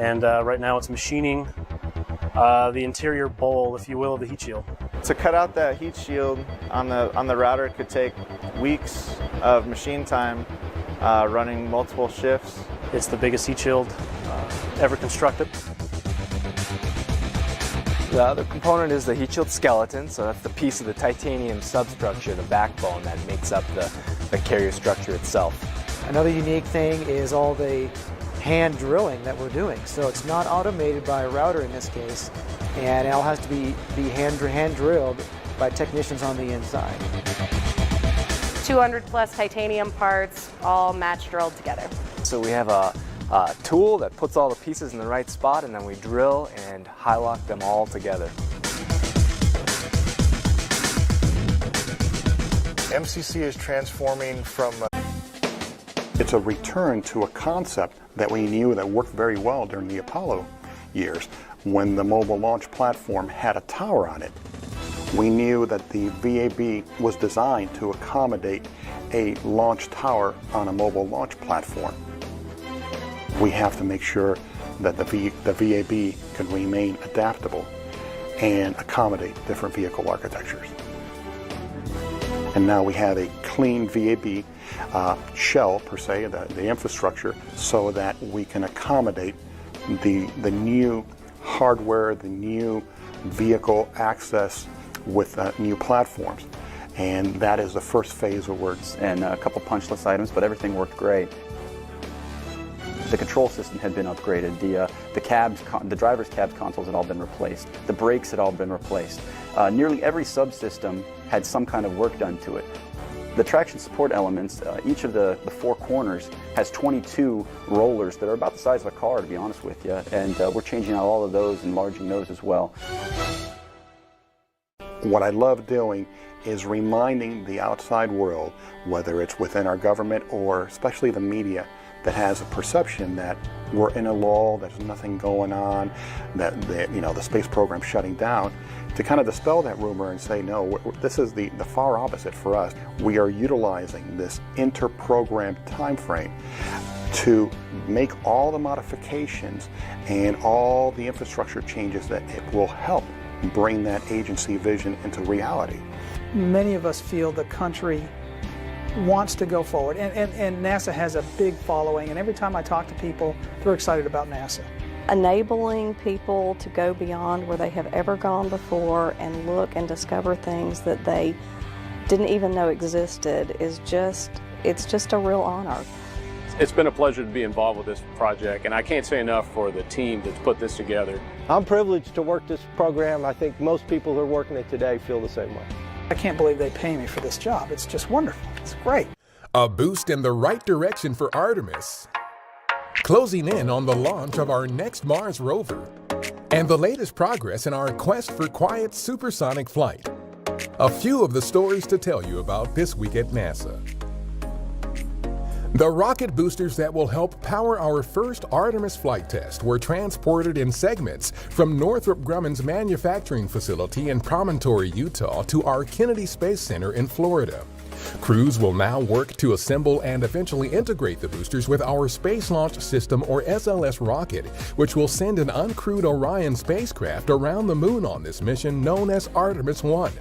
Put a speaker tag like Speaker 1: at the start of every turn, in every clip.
Speaker 1: And right now it's machining the interior bowl, if you will, of the heat shield.
Speaker 2: To cut out that heat shield on the router could take weeks of machine time, running multiple shifts.
Speaker 1: It's the biggest heat shield ever constructed.
Speaker 3: The other component is the heat shield skeleton, so that's the piece of the titanium substructure, the backbone that makes up the carrier structure itself.
Speaker 4: Another unique thing is all the hand drilling that we're doing. So it's not automated by a router in this case, and it all has to be hand drilled by technicians on the inside.
Speaker 5: 200 plus titanium parts, all match drilled together.
Speaker 3: So we have a tool that puts all the pieces in the right spot, and then we drill and high lock them all together.
Speaker 6: MCC is transforming from
Speaker 7: It's a return to a concept that we knew that worked very well during the Apollo years when the mobile launch platform had a tower on it. We knew that the VAB was designed to accommodate a launch tower on a mobile launch platform. We have to make sure that the VAB can remain adaptable and accommodate different vehicle architectures. And now we have a clean VAB shell, per se, the infrastructure, so that we can accommodate the new hardware, the new vehicle access with new platforms. And that is the first phase of work.
Speaker 8: And a couple punch list items, but everything worked great. The control system had been upgraded. The driver's cabs consoles had all been replaced. The brakes had all been replaced. Nearly every subsystem had some kind of work done to it. The traction support elements, each of the four corners has 22 rollers that are about the size of a car, to be honest with you, and we're changing out all of those, enlarging those as well.
Speaker 7: What I love doing is reminding the outside world, whether it's within our government or especially the media, that has a perception that we're in a lull, there's nothing going on, that the space program's shutting down, to kind of dispel that rumor and say, no, this is the far opposite for us. We are utilizing this inter-program time frame to make all the modifications and all the infrastructure changes that it will help bring that agency vision into reality.
Speaker 9: Many of us feel the country wants to go forward, and NASA has a big following, and every time I talk to people, they're excited about NASA.
Speaker 5: Enabling people to go beyond where they have ever gone before and look and discover things that they didn't even know existed it's just a real honor.
Speaker 10: It's been a pleasure to be involved with this project, and I can't say enough for the team that's put this together.
Speaker 11: I'm privileged to work this program. I think most people who are working it today feel the same way.
Speaker 9: I can't believe they pay me for this job. It's just wonderful. It's great.
Speaker 12: A boost in the right direction for Artemis. Closing in on the launch of our next Mars rover and the latest progress in our quest for quiet supersonic flight. A few of the stories to tell you about this week at NASA. The rocket boosters that will help power our first Artemis flight test were transported in segments from Northrop Grumman's manufacturing facility in Promontory, Utah to our Kennedy Space Center in Florida. Crews will now work to assemble and eventually integrate the boosters with our Space Launch System, or SLS rocket, which will send an uncrewed Orion spacecraft around the moon on this mission known as Artemis 1.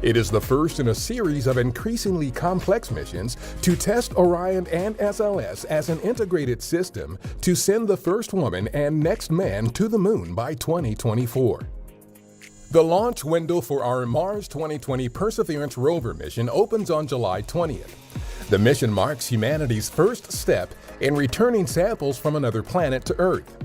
Speaker 12: It is the first in a series of increasingly complex missions to test Orion and SLS as an integrated system to send the first woman and next man to the moon by 2024. The launch window for our Mars 2020 Perseverance rover mission opens on July 20th. The mission marks humanity's first step in returning samples from another planet to Earth.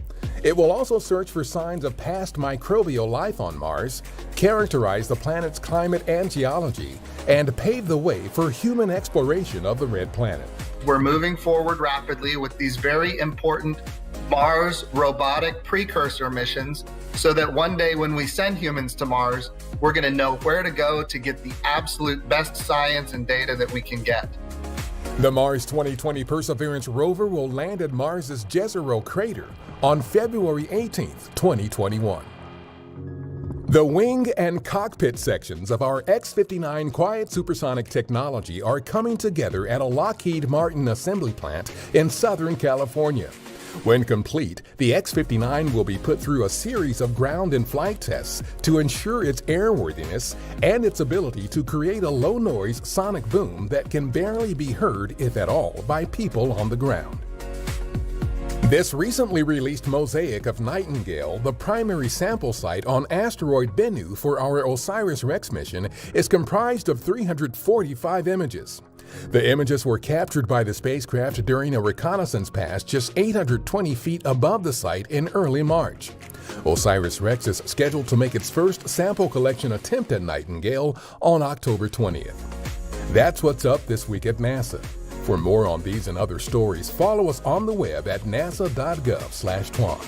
Speaker 12: It will also search for signs of past microbial life on Mars, characterize the planet's climate and geology, and pave the way for human exploration of the red planet.
Speaker 13: We're moving forward rapidly with these very important Mars robotic precursor missions, so that one day when we send humans to Mars, we're going to know where to go to get the absolute best science and data that we can get.
Speaker 12: The Mars 2020 Perseverance rover will land at Mars's Jezero crater on February 18, 2021. The wing and cockpit sections of our X-59 quiet supersonic technology are coming together at a Lockheed Martin assembly plant in Southern California. When complete, the X-59 will be put through a series of ground and flight tests to ensure its airworthiness and its ability to create a low-noise sonic boom that can barely be heard, if at all, by people on the ground. This recently released mosaic of Nightingale, the primary sample site on asteroid Bennu for our OSIRIS-REx mission, is comprised of 345 images. The images were captured by the spacecraft during a reconnaissance pass just 820 feet above the site in early March. OSIRIS-REx is scheduled to make its first sample collection attempt at Nightingale on October 20th. That's what's up this week at NASA. For more on these and other stories, follow us on the web at nasa.gov/twan.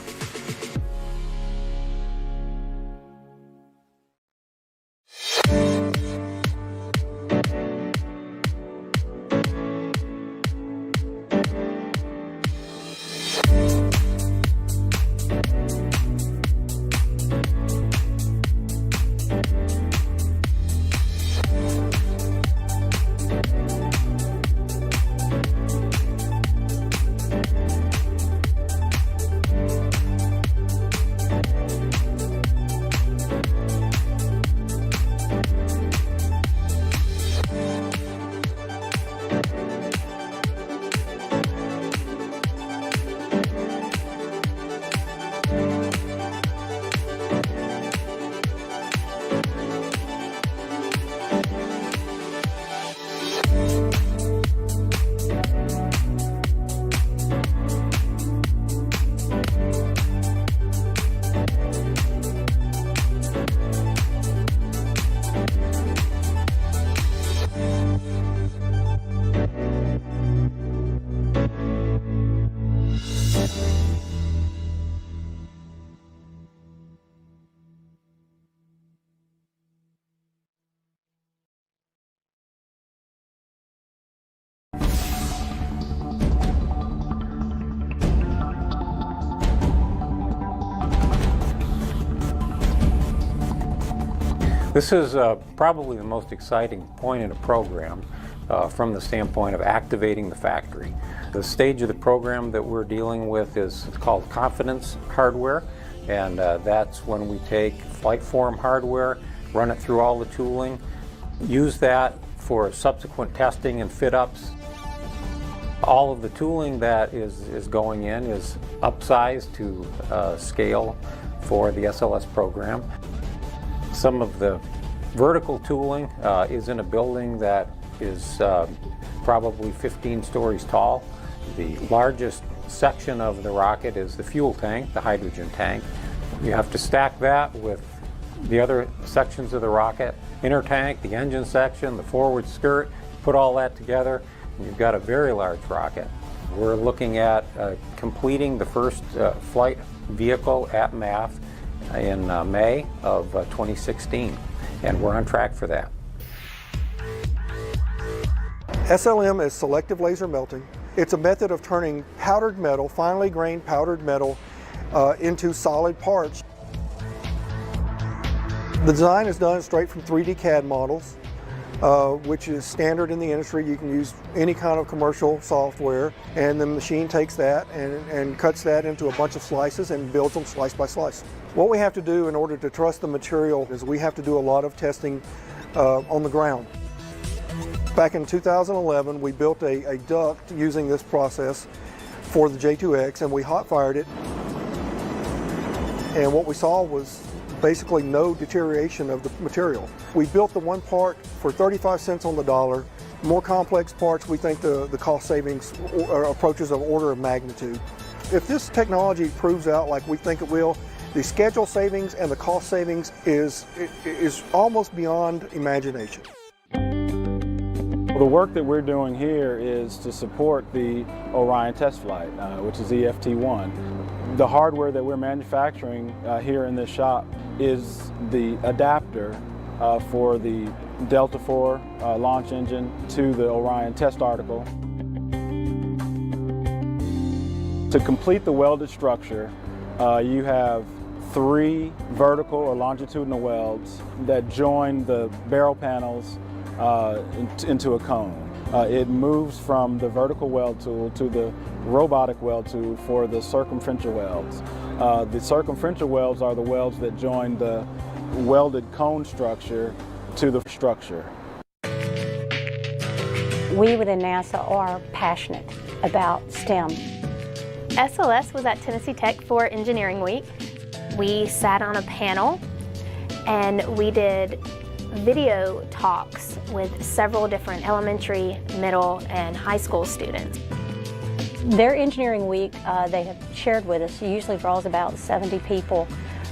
Speaker 14: This is probably the most exciting point in a program from the standpoint of activating the factory. The stage of the program that we're dealing with is called confidence hardware, and that's when we take flight form hardware, run it through all the tooling, use that for subsequent testing and fit-ups. All of the tooling that is going in is upsized to scale for the SLS program. Some of the vertical tooling is in a building that is probably 15 stories tall. The largest section of the rocket is the fuel tank, the hydrogen tank. You have to stack that with the other sections of the rocket, inner tank, the engine section, the forward skirt, put all that together, and you've got a very large rocket. We're looking at completing the first flight vehicle at MAF in May of 2016, and we're on track for that.
Speaker 15: SLM is selective laser melting. It's a method of turning powdered metal, finely grained powdered metal, into solid parts. The design is done straight from 3D CAD models, which is standard in the industry. You can use any kind of commercial software, and the machine takes that and cuts that into a bunch of slices and builds them slice by slice. What we have to do in order to trust the material is we have to do a lot of testing on the ground. Back in 2011, we built a duct using this process for the J2X, and we hot fired it. And what we saw was basically no deterioration of the material. We built the one part for 35 cents on the dollar. More complex parts, we think the cost savings approaches an order of magnitude. If this technology proves out like we think it will, the schedule savings and the cost savings is almost beyond imagination.
Speaker 16: The work that we're doing here is to support the Orion test flight, which is EFT-1. The hardware that we're manufacturing here in this shop is the adapter for the Delta IV launch engine to the Orion test article. To complete the welded structure, you have 3 vertical or longitudinal welds that join the barrel panels into a cone. It moves from the vertical weld tool to the robotic weld tool for the circumferential welds. The circumferential welds are the welds that join the welded cone structure to the structure.
Speaker 17: We within NASA are passionate about STEM.
Speaker 18: SLS was at Tennessee Tech for Engineering Week. We sat on a panel and we did video talks with several different elementary, middle, and high school students.
Speaker 17: Their Engineering Week, they have shared with us, usually draws about 70 people.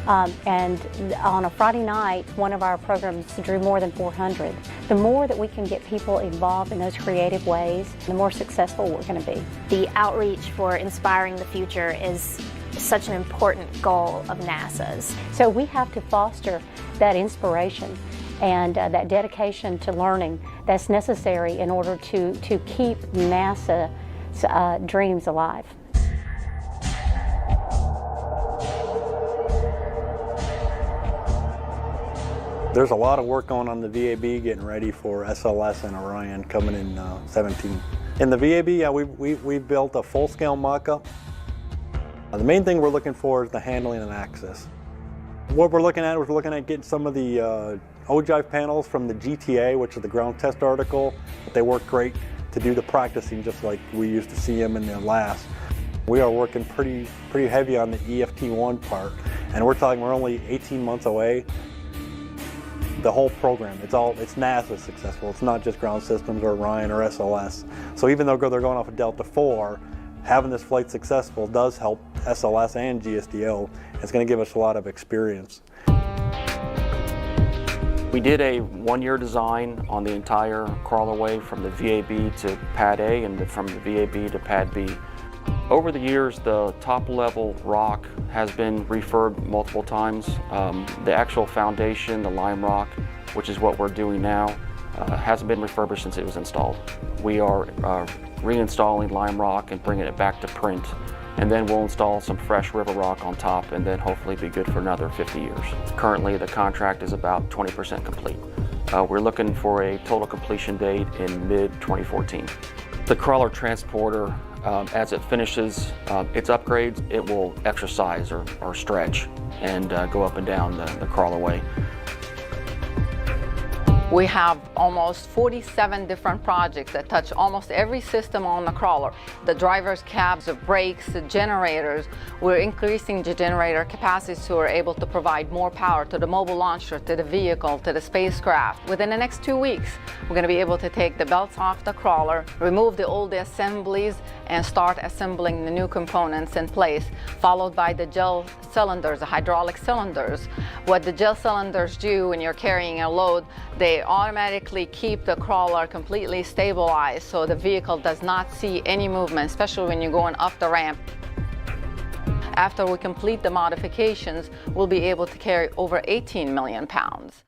Speaker 17: And on a Friday night, one of our programs drew more than 400. The more that we can get people involved in those creative ways, the more successful we're going to be.
Speaker 18: The outreach for inspiring the future is such an important goal of NASA's.
Speaker 17: So we have to foster that inspiration and that dedication to learning that's necessary in order to keep NASA's dreams alive.
Speaker 19: There's a lot of work going on the VAB getting ready for SLS and Orion coming in 17. In the VAB, we built a full-scale mock-up. The main thing we're looking for is the handling and access. What we're looking at is getting some of the ogive panels from the GTA, which is the ground test article. They work great to do the practicing just like we used to see them in the labs. We are working pretty heavy on the EFT1 part, and we're only 18 months away. The whole program, it's NASA successful. It's not just Ground Systems or Orion or SLS. So even though they're going off of Delta IV, having this flight successful does help SLS and GSDO. It's going to give us a lot of experience.
Speaker 20: We did a one-year design on the entire crawlerway from the VAB to Pad A and from the VAB to Pad B. Over the years, the top-level rock has been refurbed multiple times. The actual foundation, the lime rock, which is what we're doing now, hasn't been refurbished since it was installed. We are reinstalling lime rock and bringing it back to print, and then we'll install some fresh river rock on top and then hopefully be good for another 50 years. Currently, the contract is about 20% complete. We're looking for a total completion date in mid-2014. The crawler transporter, as it finishes its upgrades, it will exercise or stretch and go up and down the crawlerway.
Speaker 21: We have almost 47 different projects that touch almost every system on the crawler. The driver's cabs, the brakes, the generators. We're increasing the generator capacity so we're able to provide more power to the mobile launcher, to the vehicle, to the spacecraft. Within the next 2 weeks, we're going to be able to take the belts off the crawler, remove the old assemblies, and start assembling the new components in place, followed by the gel cylinders, the hydraulic cylinders. What the gel cylinders do when you're carrying a load, they automatically keep the crawler completely stabilized so the vehicle does not see any movement, especially when you're going up the ramp. After we complete the modifications, we'll be able to carry over 18 million pounds.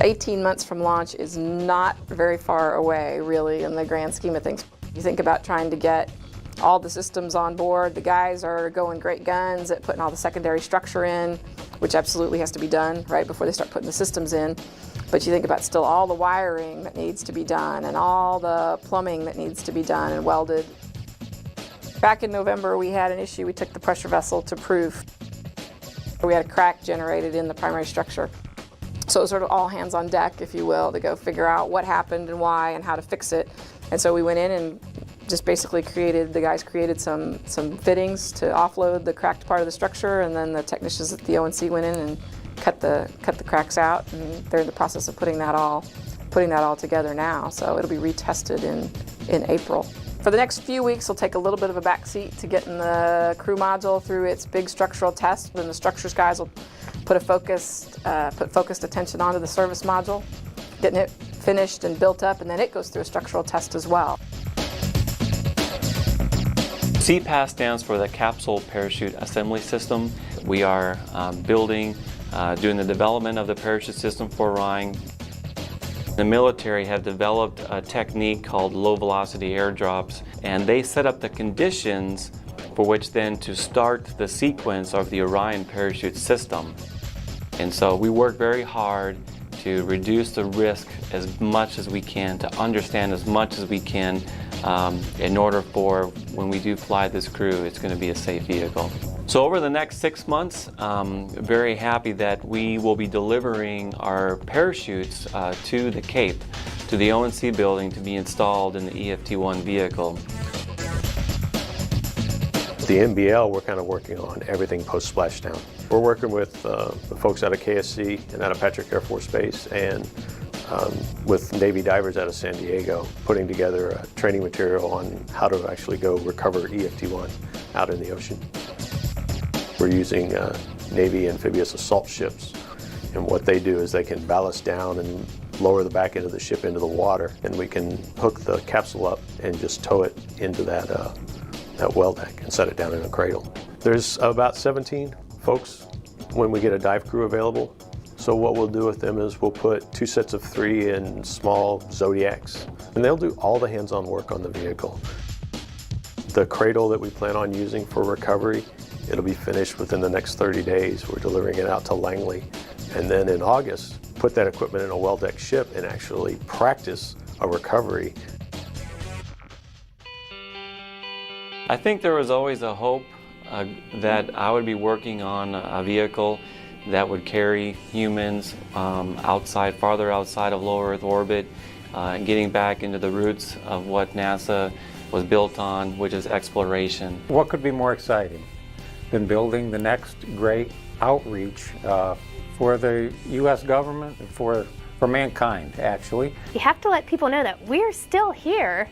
Speaker 22: 18 months from launch is not very far away, really, in the grand scheme of things. You think about trying to get all the systems on board. The guys are going great guns at putting all the secondary structure in, which absolutely has to be done right before they start putting the systems in. But you think about still all the wiring that needs to be done and all the plumbing that needs to be done and welded. Back in November, we had an issue. We took the pressure vessel to proof. We had a crack generated in the primary structure. So it was sort of all hands on deck, if you will, to go figure out what happened and why and how to fix it. And so we went in and just basically the guys created some fittings to offload the cracked part of the structure, and then the technicians at the ONC went in and cut the cracks out, and they're in the process of putting that all together now. So it'll be retested in April. For the next few weeks, we'll take a little bit of a back seat to getting the crew module through its big structural test, and the structures guys will put focused attention onto the service module, getting it finished and built up, and then it goes through a structural test as well.
Speaker 23: CPAS stands for the Capsule Parachute Assembly System. We are doing the development of the parachute system for Orion. The military have developed a technique called low velocity airdrops, and they set up the conditions for which then to start the sequence of the Orion parachute system. And so we work very hard to reduce the risk as much as we can, to understand as much as we can, in order for when we do fly this crew, it's going to be a safe vehicle. So over the next 6 months, very happy that we will be delivering our parachutes to the Cape, to the ONC building, to be installed in the EFT-1 vehicle.
Speaker 1: The NBL, we're kind of working on everything post-splashdown. We're working with the folks out of KSC and out of Patrick Air Force Base, and with Navy divers out of San Diego, putting together training material on how to actually go recover EFT-1 out in the ocean. We're using Navy amphibious assault ships, and what they do is they can ballast down and lower the back end of the ship into the water, and we can hook the capsule up and just tow it into that well deck and set it down in a cradle. There's about 17 folks when we get a dive crew available. So what we'll do with them is we'll put 2 sets of 3 in small Zodiacs, and they'll do all the hands-on work on the vehicle. The cradle that we plan on using for recovery, it'll be finished within the next 30 days. We're delivering it out to Langley. And then in August, put that equipment in a well-decked ship and actually practice a recovery.
Speaker 23: I think there was always a hope that I would be working on a vehicle that would carry humans farther outside of low Earth orbit, and getting back into the roots of what NASA was built on, which is exploration.
Speaker 14: What could be more exciting than building the next great outreach for the U.S. government and for mankind, actually?
Speaker 18: You have to let people know that we're still here.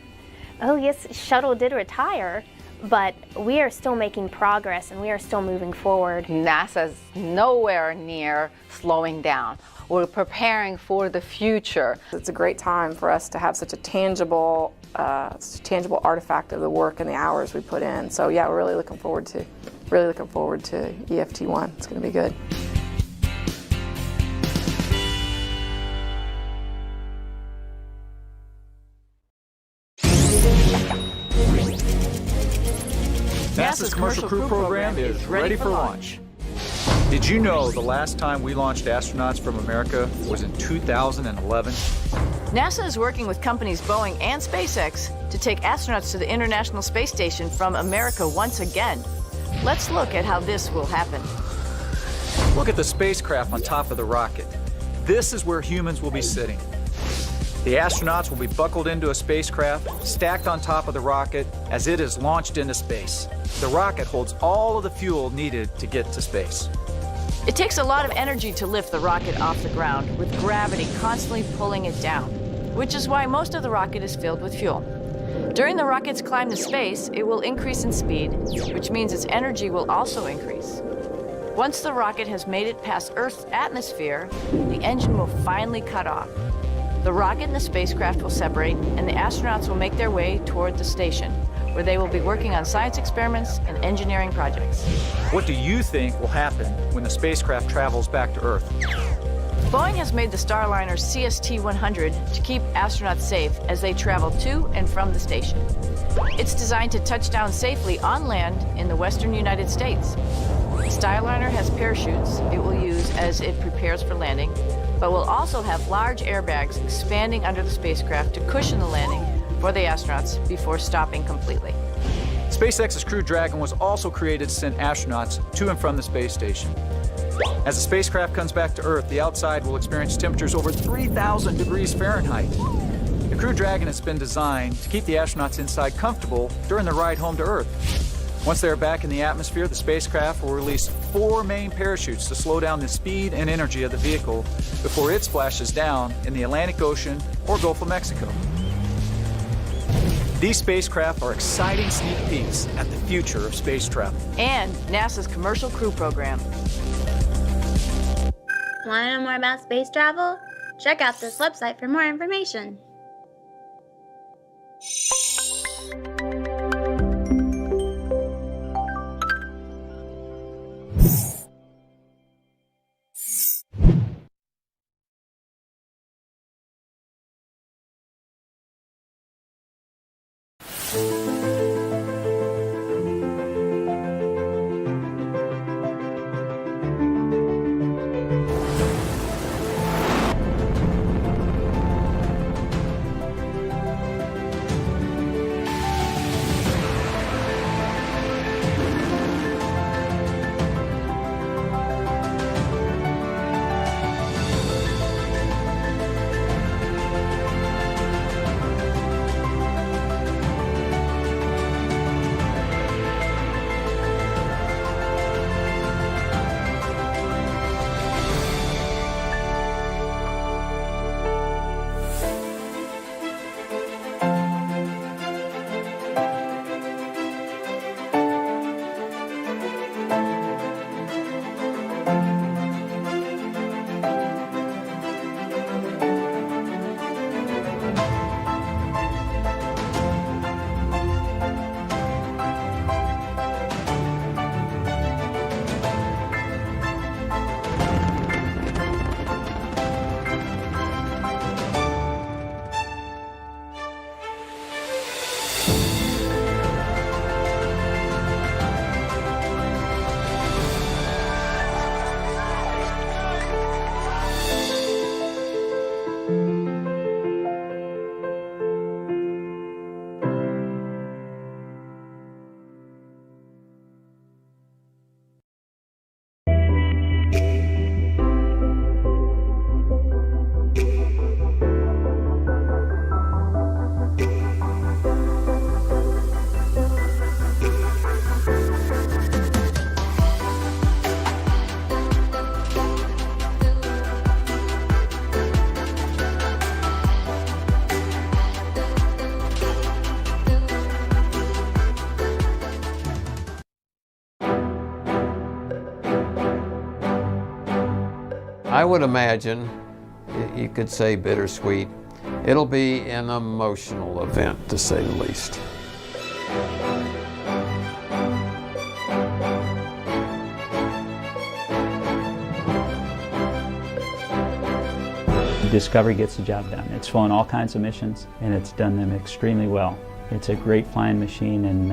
Speaker 18: Oh yes, shuttle did retire, but we are still making progress and we are still moving forward.
Speaker 21: NASA's nowhere near slowing down. We're preparing for the future.
Speaker 22: It's a great time for us to have such a tangible artifact of the work and the hours we put in. So yeah, we're really looking forward to EFT-1. It's going to be good.
Speaker 2: NASA's Commercial Crew Program is ready for launch. Did you know the last time we launched astronauts from America was in 2011?
Speaker 4: NASA is working with companies Boeing and SpaceX to take astronauts to the International Space Station from America once again. Let's look at how this will happen.
Speaker 2: Look at the spacecraft on top of the rocket. This is where humans will be sitting. The astronauts will be buckled into a spacecraft, stacked on top of the rocket as it is launched into space. The rocket holds all of the fuel needed to get to space.
Speaker 4: It takes a lot of energy to lift the rocket off the ground, with gravity constantly pulling it down, which is why most of the rocket is filled with fuel. During the rocket's climb to space, it will increase in speed, which means its energy will also increase. Once the rocket has made it past Earth's atmosphere, the engine will finally cut off. The rocket and the spacecraft will separate, and the astronauts will make their way toward the station, where they will be working on science experiments and engineering projects.
Speaker 2: What do you think will happen when the spacecraft travels back to Earth?
Speaker 4: Boeing has made the Starliner CST-100 to keep astronauts safe as they travel to and from the station. It's designed to touch down safely on land in the western United States. Starliner has parachutes it will use as it prepares for landing, but will also have large airbags expanding under the spacecraft to cushion the landing for the astronauts before stopping completely.
Speaker 2: SpaceX's Crew Dragon was also created to send astronauts to and from the space station. As the spacecraft comes back to Earth, the outside will experience temperatures over 3,000 degrees Fahrenheit. The Crew Dragon has been designed to keep the astronauts inside comfortable during the ride home to Earth. Once they are back in the atmosphere, the spacecraft will release 4 main parachutes to slow down the speed and energy of the vehicle before it splashes down in the Atlantic Ocean or Gulf of Mexico. These spacecraft are exciting sneak peeks at the future of space travel.
Speaker 4: And NASA's Commercial Crew Program.
Speaker 24: Want to know more about space travel? Check out this website for more information.
Speaker 3: I would imagine, you could say bittersweet, it'll be an emotional event, to say the least.
Speaker 6: Discovery gets the job done. It's flown all kinds of missions, and it's done them extremely well. It's a great flying machine, and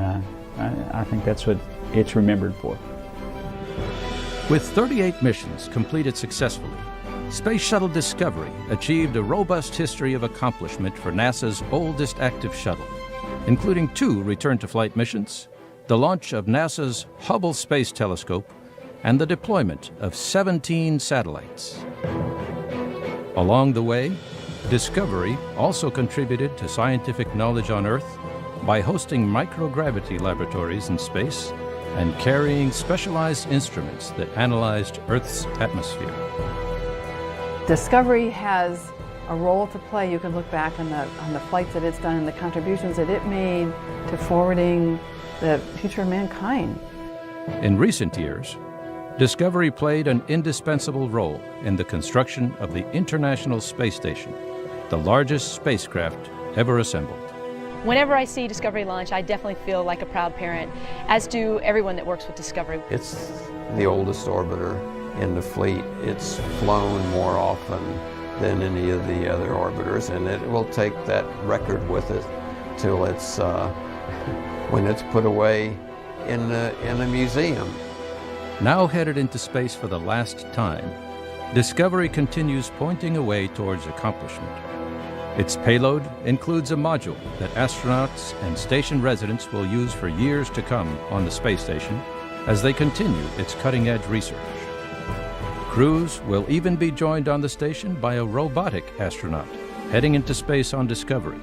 Speaker 6: I think that's what it's remembered for.
Speaker 7: With 38 missions completed successfully, Space Shuttle Discovery achieved a robust history of accomplishment for NASA's oldest active shuttle, including 2 return-to-flight missions, the launch of NASA's Hubble Space Telescope, and the deployment of 17 satellites. Along the way, Discovery also contributed to scientific knowledge on Earth by hosting microgravity laboratories in space and carrying specialized instruments that analyzed Earth's atmosphere.
Speaker 8: Discovery has a role to play. You can look back on the flights that it's done and the contributions that it made to forwarding the future of mankind.
Speaker 7: In recent years, Discovery played an indispensable role in the construction of the International Space Station, the largest spacecraft ever assembled.
Speaker 25: Whenever I see Discovery launch, I definitely feel like a proud parent, as do everyone that works with Discovery.
Speaker 3: It's the oldest orbiter in the fleet. It's flown more often than any of the other orbiters, and it will take that record with it till it's when it's put away in a museum.
Speaker 7: Now headed into space for the last time, Discovery continues pointing away towards accomplishment. Its payload includes a module that astronauts and station residents will use for years to come on the space station as they continue its cutting-edge research. Crews will even be joined on the station by a robotic astronaut heading into space on Discovery.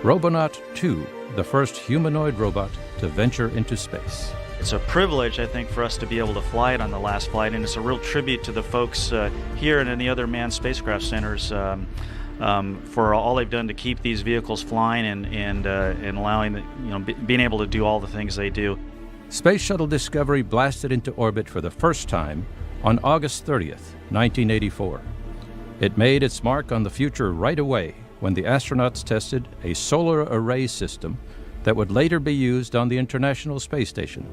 Speaker 7: Robonaut 2, the first humanoid robot to venture into space.
Speaker 26: It's a privilege, I think, for us to be able to fly it on the last flight, and it's a real tribute to the folks here and in the other manned spacecraft centers for all they've done to keep these vehicles flying and allowing being able to do all the things they do.
Speaker 7: Space Shuttle Discovery blasted into orbit for the first time on August 30th, 1984. It made its mark on the future right away when the astronauts tested a solar array system that would later be used on the International Space Station.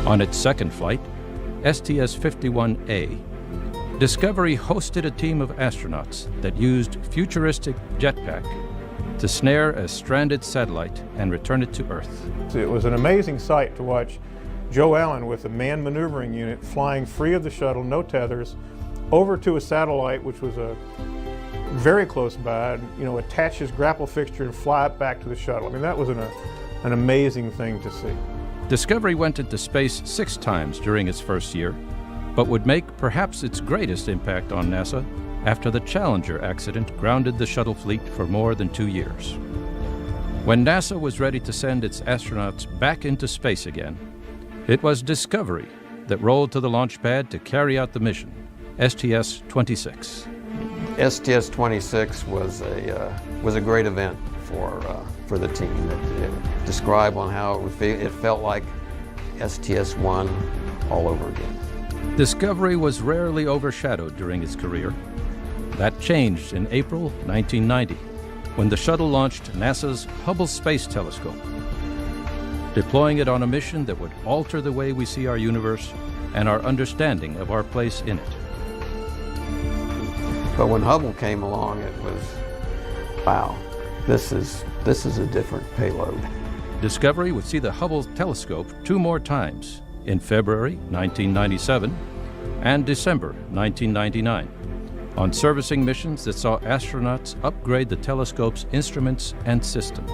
Speaker 7: On its second flight, STS-51A, Discovery hosted a team of astronauts that used futuristic jetpack to snare a stranded satellite and return it to Earth.
Speaker 27: It was an amazing sight to watch Joe Allen with a manned maneuvering unit flying free of the shuttle, no tethers, over to a satellite which was very close by, attach his grapple fixture and fly it back to the shuttle. I mean, that was an amazing thing to see.
Speaker 7: Discovery went into space 6 times during its first year, but would make perhaps its greatest impact on NASA after the Challenger accident grounded the shuttle fleet for more than 2 years. When NASA was ready to send its astronauts back into space again, it was Discovery that rolled to the launch pad to carry out the mission, STS-26.
Speaker 3: STS-26 was a great event for the team. It described on how it felt like STS-1 all over again.
Speaker 7: Discovery was rarely overshadowed during its career. That changed in April 1990, when the shuttle launched NASA's Hubble Space Telescope, deploying it on a mission that would alter the way we see our universe and our understanding of our place in it.
Speaker 3: But when Hubble came along, it was, wow, this is a different payload.
Speaker 7: Discovery would see the Hubble telescope 2 more times, in February 1997 and December 1999, on servicing missions that saw astronauts upgrade the telescope's instruments and system.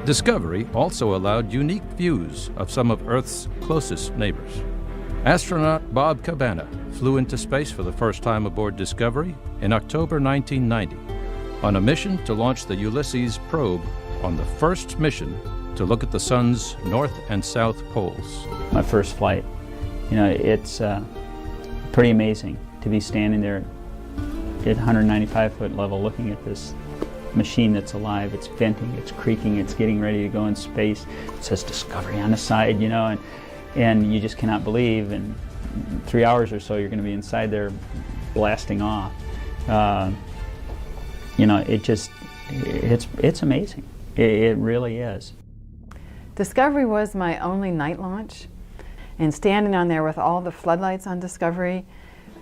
Speaker 7: Discovery also allowed unique views of some of Earth's closest neighbors. Astronaut Bob Cabana flew into space for the first time aboard Discovery in October 1990 on a mission to launch the Ulysses probe on the first mission to look at the sun's north and south poles.
Speaker 6: My first flight, it's pretty amazing to be standing there at 195-foot level looking at this machine that's alive. It's venting, it's creaking, it's getting ready to go in space. It says Discovery on the side, and you just cannot believe in 3 hours or so you're going to be inside there blasting off. You know, it's amazing. It really is.
Speaker 8: Discovery was my only night launch, and standing on there with all the floodlights on Discovery,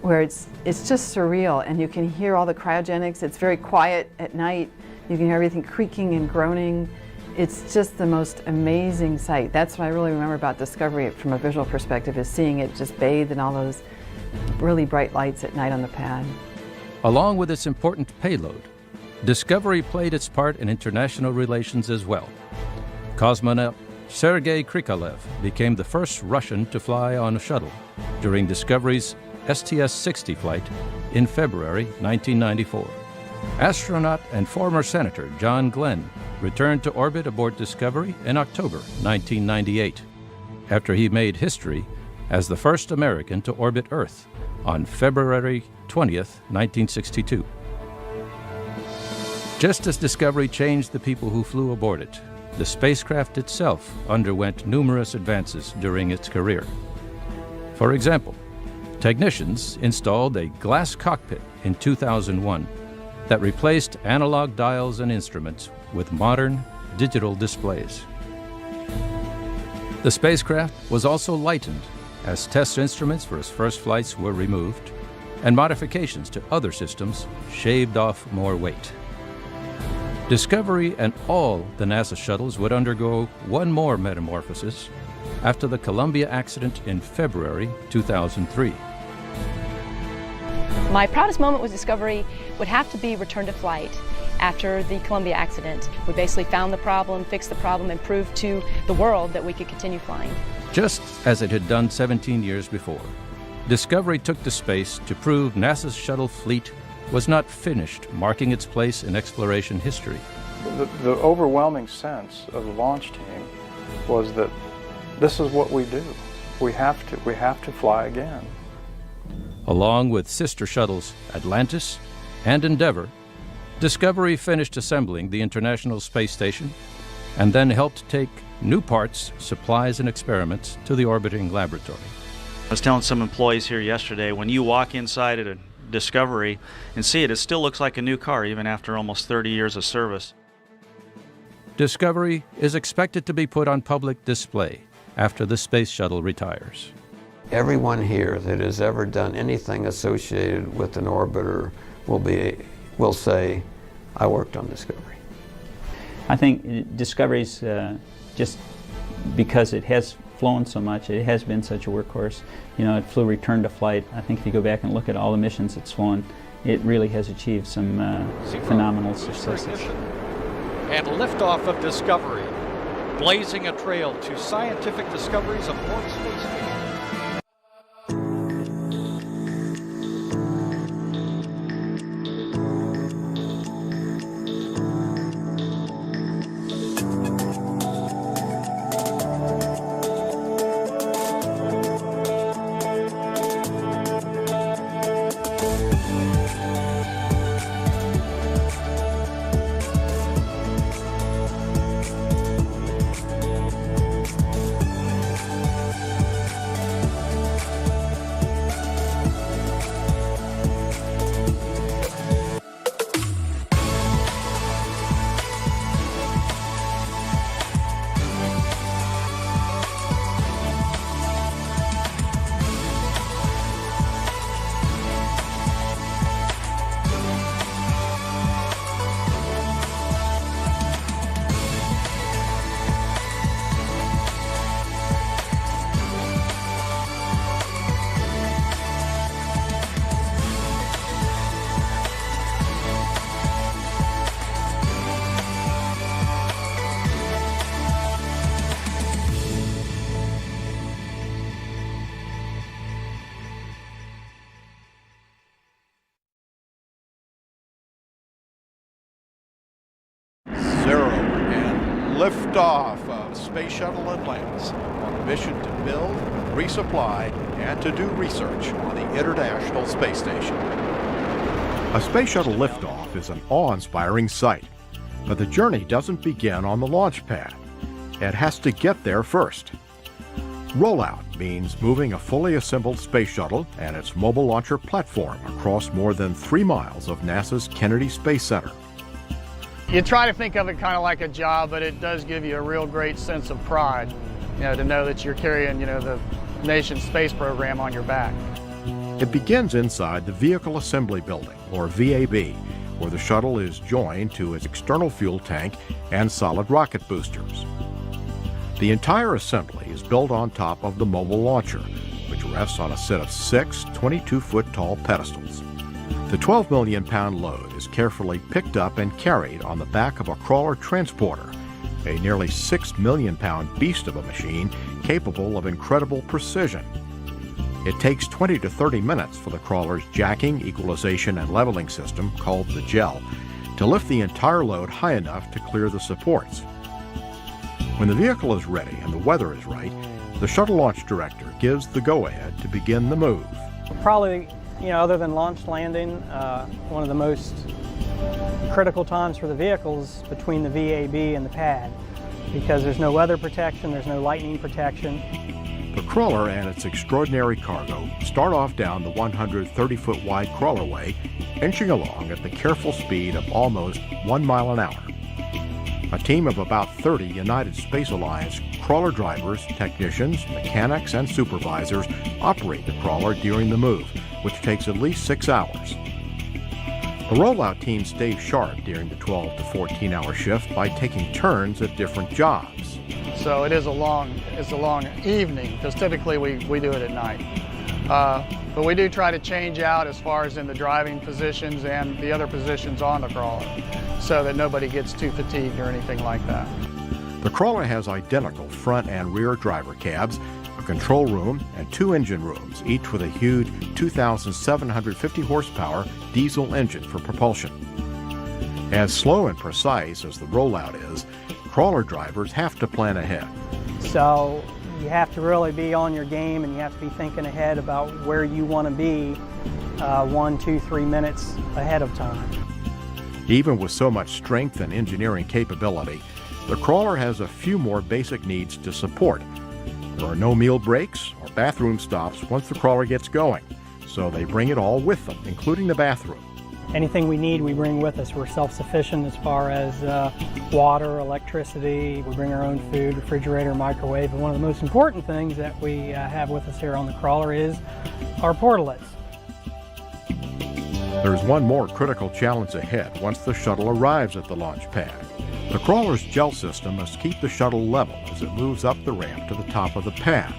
Speaker 8: where it's just surreal, and you can hear all the cryogenics. It's very quiet at night. You can hear everything creaking and groaning. It's just the most amazing sight. That's what I really remember about Discovery from a visual perspective, is seeing it just bathed in all those really bright lights at night on the pad.
Speaker 7: Along with its important payload, Discovery played its part in international relations as well. Cosmonaut Sergei Krikalev became the first Russian to fly on a shuttle during Discovery's STS-60 flight in February 1994. Astronaut and former Senator John Glenn returned to orbit aboard Discovery in October 1998, after he made history as the first American to orbit Earth on February 20th, 1962. Just as Discovery changed the people who flew aboard it, the spacecraft itself underwent numerous advances during its career. For example, technicians installed a glass cockpit in 2001 that replaced analog dials and instruments with modern digital displays. The spacecraft was also lightened as test instruments for its first flights were removed and modifications to other systems shaved off more weight. Discovery and all the NASA shuttles would undergo one more metamorphosis after the Columbia accident in February 2003.
Speaker 25: My proudest moment with Discovery would have to be return to flight after the Columbia accident. We basically found the problem, fixed the problem, and proved to the world that we could continue flying.
Speaker 7: Just as it had done 17 years before, Discovery took to space to prove NASA's shuttle fleet was not finished marking its place in exploration history.
Speaker 16: The overwhelming sense of the launch team was that this is what we do. We have to fly again.
Speaker 7: Along with sister shuttles Atlantis and Endeavour, Discovery finished assembling the International Space Station and then helped take new parts, supplies, and experiments to the orbiting laboratory.
Speaker 26: I was telling some employees here yesterday, when you walk inside at a Discovery and see it, it still looks like a new car even after almost 30 years of service.
Speaker 7: Discovery is expected to be put on public display after the space shuttle retires.
Speaker 3: Everyone here that has ever done anything associated with an orbiter will say, I worked on Discovery.
Speaker 6: I think Discovery's just because it has flown so much, it has been such a workhorse. You know, it flew return to flight. I think if you go back and look at all the missions it's flown, it really has achieved some phenomenal successes.
Speaker 5: And liftoff of Discovery, blazing a trail to scientific discoveries aboard space station.
Speaker 9: Liftoff of Space Shuttle Atlantis on a mission to build, resupply, and to do research on the International Space Station.
Speaker 10: A space shuttle liftoff is an awe-inspiring sight, but the journey doesn't begin on the launch pad. It has to get there first. Rollout means moving a fully assembled space shuttle and its mobile launcher platform across more than 3 miles of NASA's Kennedy Space Center.
Speaker 11: You try to think of it kind of like a job, but it does give you a real great sense of pride, to know that you're carrying, the nation's space program on your back.
Speaker 10: It begins inside the Vehicle Assembly Building, or VAB, where the shuttle is joined to its external fuel tank and solid rocket boosters. The entire assembly is built on top of the mobile launcher, which rests on a set of 6 22-foot tall pedestals. The 12 million pound load is carefully picked up and carried on the back of a crawler transporter, a nearly 6 million pound beast of a machine capable of incredible precision. It takes 20 to 30 minutes for the crawler's jacking, equalization, and leveling system, called the GEL, to lift the entire load high enough to clear the supports. When the vehicle is ready and the weather is right, the shuttle launch director gives the go-ahead to begin the move.
Speaker 12: Probably, other than launch landing, one of the most critical times for the vehicles between the VAB and the pad, because there's no weather protection, there's no lightning protection.
Speaker 10: The crawler and its extraordinary cargo start off down the 130-foot wide crawlerway, inching along at the careful speed of almost 1 mile an hour. A team of about 30 United Space Alliance crawler drivers, technicians, mechanics, and supervisors operate the crawler during the move, which takes at least 6 hours. The rollout team stays sharp during the 12 to 14-hour shift by taking turns at different jobs.
Speaker 11: So it's a long evening, because typically we do it at night. But we do try to change out as far as in the driving positions and the other positions on the crawler, so that nobody gets too fatigued or anything like that.
Speaker 10: The crawler has identical front and rear driver cabs, a control room, and 2 engine rooms, each with a huge 2,750 horsepower diesel engine for propulsion. As slow and precise as the rollout is, crawler drivers have to plan ahead.
Speaker 12: So you have to really be on your game, and you have to be thinking ahead about where you want to be 1, 2, 3 minutes ahead of time.
Speaker 10: Even with so much strength and engineering capability, the crawler has a few more basic needs to support. There are no meal breaks or bathroom stops once the crawler gets going, so they bring it all with them, including the bathroom.
Speaker 12: Anything we need, we bring with us. We're self-sufficient as far as water, electricity. We bring our own food, refrigerator, microwave. And one of the most important things that we have with us here on the crawler is our portalets.
Speaker 10: There's one more critical challenge ahead once the shuttle arrives at the launch pad. The crawler's GEL system must keep the shuttle level as it moves up the ramp to the top of the pad.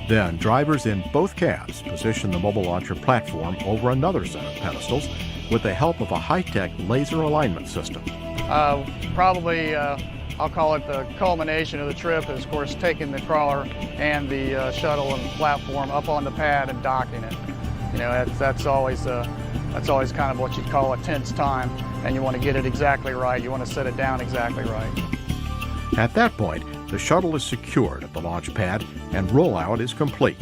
Speaker 10: Then drivers in both cabs position the mobile launcher platform over another set of pedestals with the help of a high-tech laser alignment system.
Speaker 11: Probably, I'll call it the culmination of the trip is, of course, taking the crawler and the shuttle and the platform up on the pad and docking it. That's always kind of what you'd call a tense time, and you want to get it exactly right. You want to set it down exactly right.
Speaker 10: At that point, the shuttle is secured at the launch pad and rollout is complete.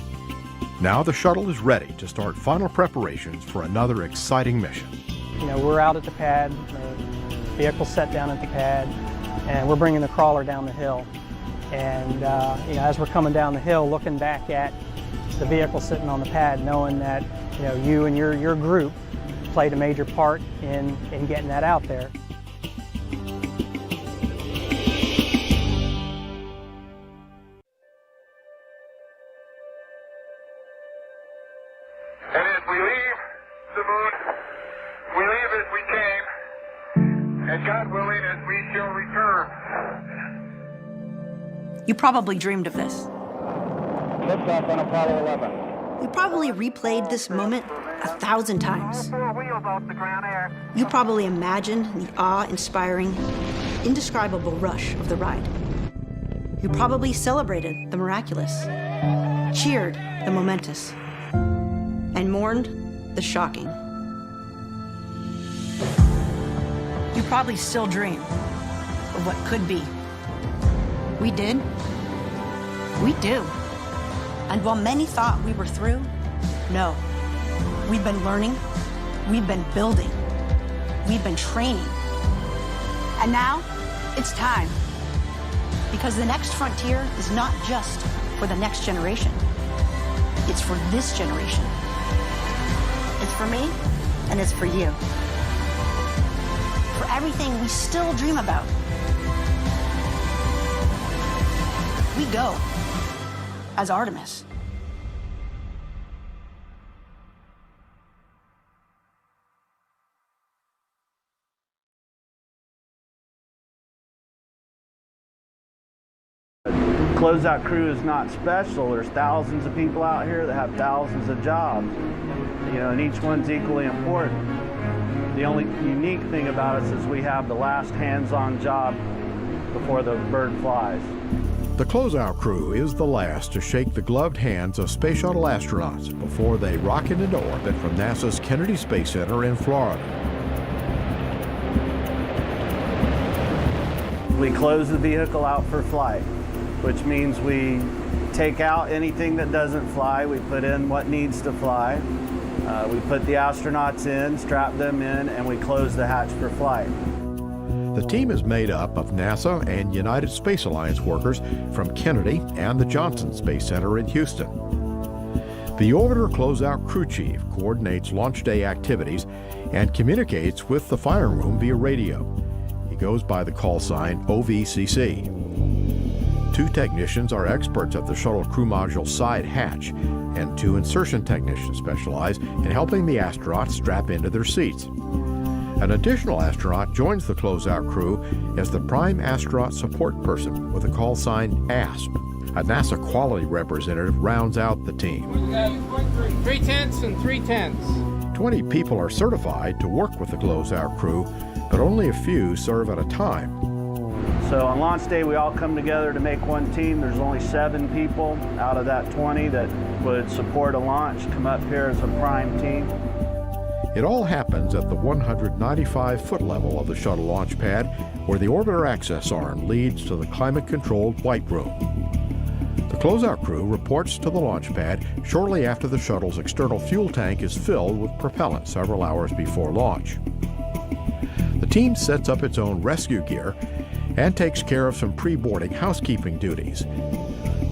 Speaker 10: Now the shuttle is ready to start final preparations for another exciting mission.
Speaker 12: We're out at the pad, the vehicle's set down at the pad, and we're bringing the crawler down the hill. And as we're coming down the hill, looking back at the vehicle sitting on the pad, knowing that you and your group played a major part in getting that out there.
Speaker 13: And as we leave the moon, we leave as we came, and God willing, as we shall return.
Speaker 15: You probably dreamed of this.
Speaker 13: Liftoff on Apollo 11.
Speaker 15: You probably replayed this moment 1,000 times. You probably imagined the awe-inspiring, indescribable rush of the ride. You probably celebrated the miraculous, cheered the momentous, and mourned the shocking. You probably still dream of what could be. We did. We do. And while many thought we were through, no. We've been learning, we've been building, we've been training. And now, it's time. Because the next frontier is not just for the next generation. It's for this generation. It's for me, and it's for you. For everything we still dream about. We go as Artemis.
Speaker 1: Closeout crew is not special. There's thousands of people out here that have thousands of jobs, you know, and each one's equally important. The only unique thing about us is we have the last hands-on job before the bird flies.
Speaker 10: The closeout crew is the last to shake the gloved hands of Space Shuttle astronauts before they rocket into orbit from NASA's Kennedy Space Center in Florida.
Speaker 1: We close the vehicle out for flight, which means we take out anything that doesn't fly. We put in what needs to fly. We put the astronauts in, strap them in, and we close the hatch for flight.
Speaker 10: The team is made up of NASA and United Space Alliance workers from Kennedy and the Johnson Space Center in Houston. The Orbiter Closeout Crew Chief coordinates launch day activities and communicates with the firing room via radio. He goes by the call sign OVCC. 2 technicians are experts at the shuttle crew module side hatch, and 2 insertion technicians specialize in helping the astronauts strap into their seats. An additional astronaut joins the closeout crew as the Prime Astronaut Support Person with a call sign ASP. A NASA quality representative rounds out the team.
Speaker 14: We got 3 tenths and 3 tenths.
Speaker 10: 20 people are certified to work with the closeout crew, but only a few serve at a time.
Speaker 1: So on launch day, we all come together to make one team. There's only 7 people out of that 20 that would support a launch, come up here as a prime team.
Speaker 10: It all happens at the 195-foot level of the shuttle launch pad, where the orbiter access arm leads to the climate-controlled White Room. The closeout crew reports to the launch pad shortly after the shuttle's external fuel tank is filled with propellant several hours before launch. The team sets up its own rescue gear and takes care of some pre-boarding housekeeping duties.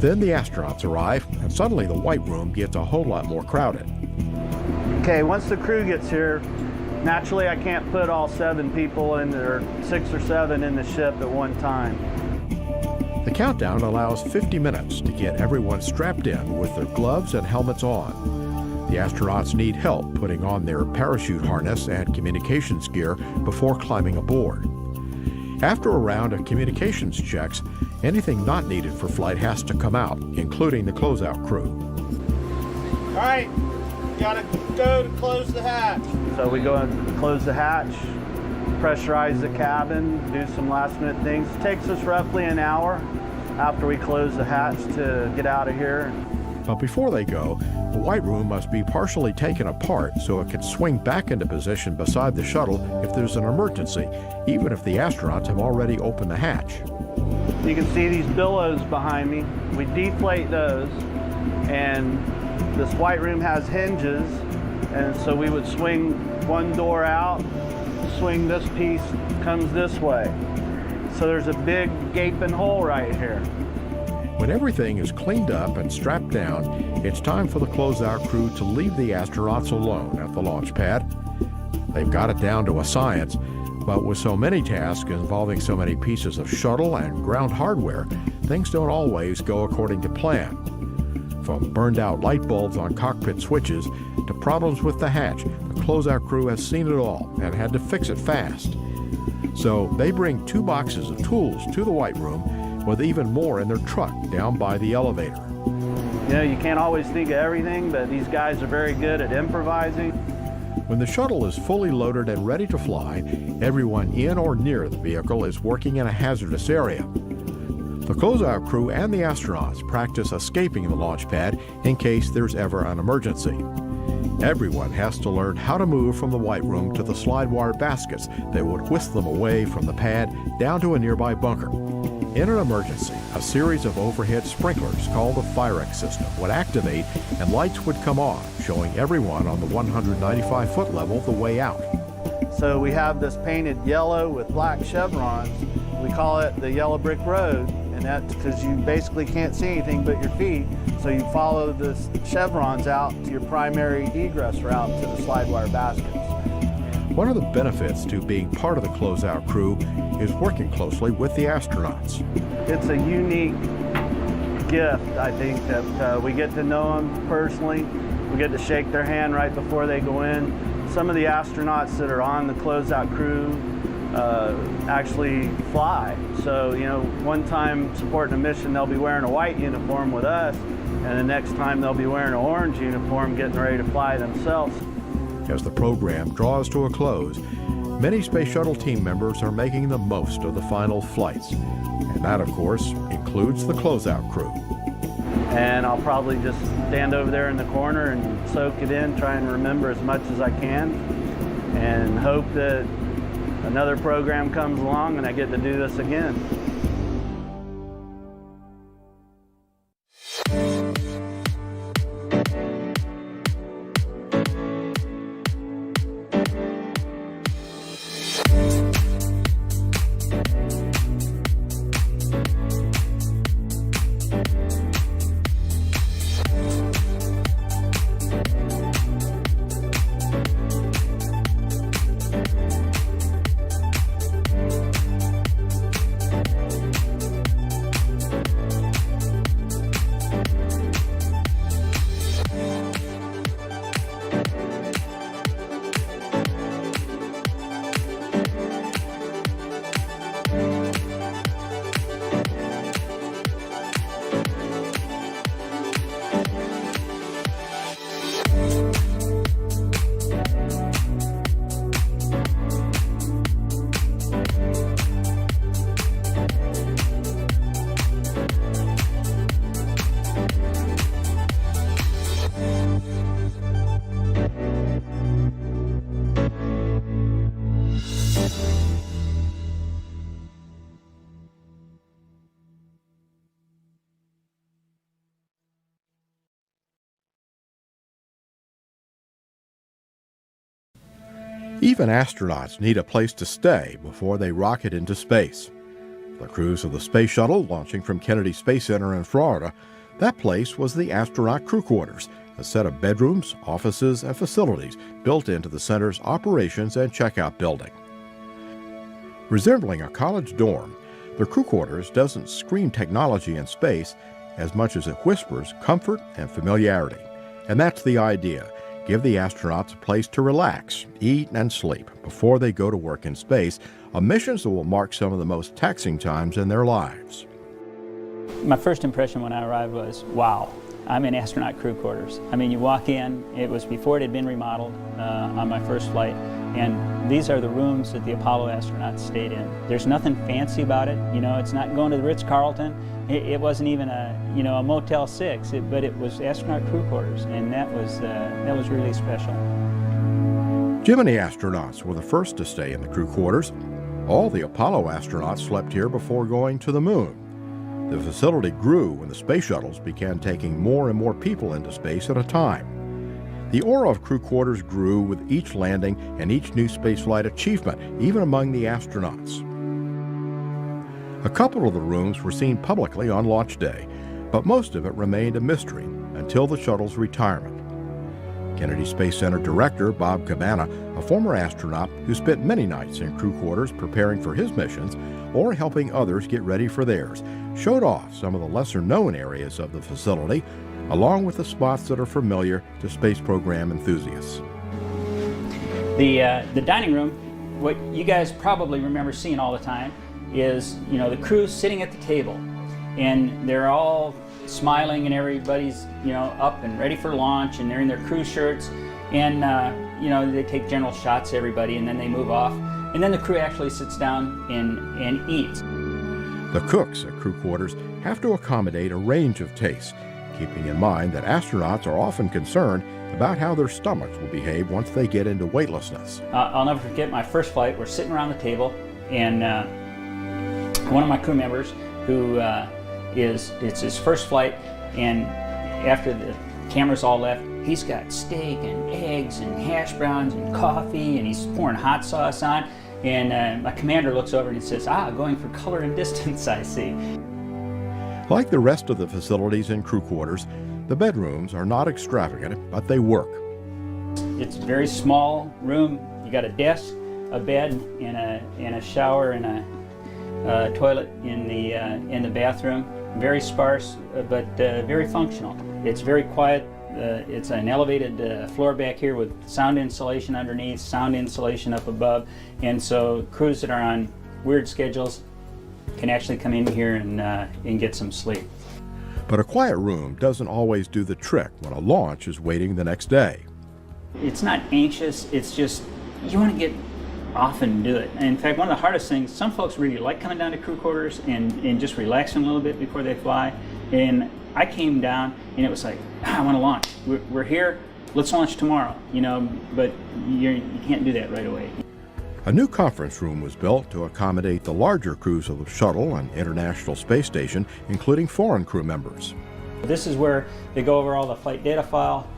Speaker 10: Then the astronauts arrive, and suddenly the White Room gets a whole lot more crowded.
Speaker 1: Okay, once the crew gets here, naturally I can't put all 7 people in, or 6 or 7 in the ship at one time.
Speaker 10: The countdown allows 50 minutes to get everyone strapped in with their gloves and helmets on. The astronauts need help putting on their parachute harness and communications gear before climbing aboard. After a round of communications checks, anything not needed for flight has to come out, including the closeout crew.
Speaker 14: All right, gotta go to close the hatch.
Speaker 1: So we go and close the hatch, pressurize the cabin, do some last minute things. It takes us roughly an hour after we close the hatch to get out of here.
Speaker 10: But before they go, the White Room must be partially taken apart so it can swing back into position beside the shuttle if there's an emergency, even if the astronauts have already opened the hatch.
Speaker 1: You can see these billows behind me. We deflate those, and this White Room has hinges, and so we would swing one door out, swing this piece, comes this way. So there's a big gaping hole right here.
Speaker 10: When everything is cleaned up and strapped down, it's time for the closeout crew to leave the astronauts alone at the launch pad. They've got it down to a science, but with so many tasks involving so many pieces of shuttle and ground hardware, things don't always go according to plan. From burned out light bulbs on cockpit switches to problems with the hatch, the closeout crew has seen it all and had to fix it fast. So they bring 2 boxes of tools to the White Room, with even more in their truck down by the elevator.
Speaker 1: You know, you can't always think of everything, but these guys are very good at improvising.
Speaker 10: When the shuttle is fully loaded and ready to fly, everyone in or near the vehicle is working in a hazardous area. The closeout crew and the astronauts practice escaping the launch pad in case there's ever an emergency. Everyone has to learn how to move from the White Room to the slide wire baskets that would whisk them away from the pad down to a nearby bunker. In an emergency, a series of overhead sprinklers called the Firex system would activate and lights would come on, showing everyone on the 195-foot level the way out.
Speaker 1: So we have this painted yellow with black chevrons. We call it the Yellow Brick Road, and that's because you basically can't see anything but your feet, so you follow the chevrons out to your primary egress route to the slide wire baskets.
Speaker 10: One of the benefits to being part of the closeout crew is working closely with the astronauts.
Speaker 1: It's a unique gift, I think, that we get to know them personally. We get to shake their hand right before they go in. Some of the astronauts that are on the closeout crew actually fly. So, you know, one time supporting a mission, they'll be wearing a white uniform with us, and the next time they'll be wearing an orange uniform getting ready to fly themselves.
Speaker 10: As the program draws to a close, many Space Shuttle team members are making the most of the final flights. And that, of course, includes the closeout crew.
Speaker 1: And I'll probably just stand over there in the corner and soak it in, try and remember as much as I can, and hope that another program comes along and I get to do this again.
Speaker 10: Even astronauts need a place to stay before they rocket into space. The crews of the Space Shuttle launching from Kennedy Space Center in Florida, that place was the astronaut crew quarters, a set of bedrooms, offices, and facilities built into the center's operations and checkout building. Resembling a college dorm, the crew quarters doesn't scream technology in space as much as it whispers comfort and familiarity. And that's the idea. Give the astronauts a place to relax, eat, and sleep before they go to work in space on missions that will mark some of the most taxing times in their lives.
Speaker 6: My first impression when I arrived was, wow, I'm in astronaut crew quarters. I mean, you walk in, it was before it had been remodeled on my first flight, and these are the rooms that the Apollo astronauts stayed in. There's nothing fancy about it, you know, it's not going to the Ritz-Carlton. It wasn't even a Motel 6, but it was astronaut crew quarters, and that was really special.
Speaker 10: Gemini astronauts were the first to stay in the crew quarters. All the Apollo astronauts slept here before going to the moon. The facility grew when the space shuttles began taking more and more people into space at a time. The aura of crew quarters grew with each landing and each new spaceflight achievement, even among the astronauts. A couple of the rooms were seen publicly on launch day, but most of it remained a mystery until the shuttle's retirement. Kennedy Space Center Director Bob Cabana, a former astronaut who spent many nights in crew quarters preparing for his missions or helping others get ready for theirs, showed off some of the lesser-known areas of the facility, along with the spots that are familiar to space program enthusiasts.
Speaker 6: The dining room, what you guys probably remember seeing all the time, is, you know, the crew sitting at the table, and they're all smiling, and everybody's, you know, up and ready for launch, and they're in their crew shirts, and you know, they take general shots of everybody, and then they move off, and then the crew actually sits down and eats.
Speaker 10: The cooks at crew quarters have to accommodate a range of tastes, keeping in mind that astronauts are often concerned about how their stomachs will behave once they get into weightlessness.
Speaker 6: I'll never forget my first flight. We're sitting around the table, and one of my crew members, who it's his first flight, and after the cameras all left, he's got steak and eggs and hash browns and coffee, and he's pouring hot sauce on, and my commander looks over and he says, going for color and distance, I see.
Speaker 10: Like the rest of the facilities in crew quarters, the bedrooms are not extravagant, but they work.
Speaker 6: It's a very small room. You got a desk, a bed, and a shower and a toilet in the bathroom. Very sparse, but very functional. It's very quiet. It's an elevated floor back here with sound insulation underneath, sound insulation up above, and so crews that are on weird schedules can actually come in here and get some sleep.
Speaker 10: But a quiet room doesn't always do the trick when a launch is waiting the next day.
Speaker 6: It's not anxious, it's just you want to get off and do it. And in fact, one of the hardest things, some folks really like coming down to crew quarters and just relaxing a little bit before they fly. And I came down and it was like, I want to launch. We're here, let's launch tomorrow, but you can't do that right away.
Speaker 10: A new conference room was built to accommodate the larger crews of the shuttle and International Space Station, including foreign crew members.
Speaker 6: This is where they go over all the flight data file,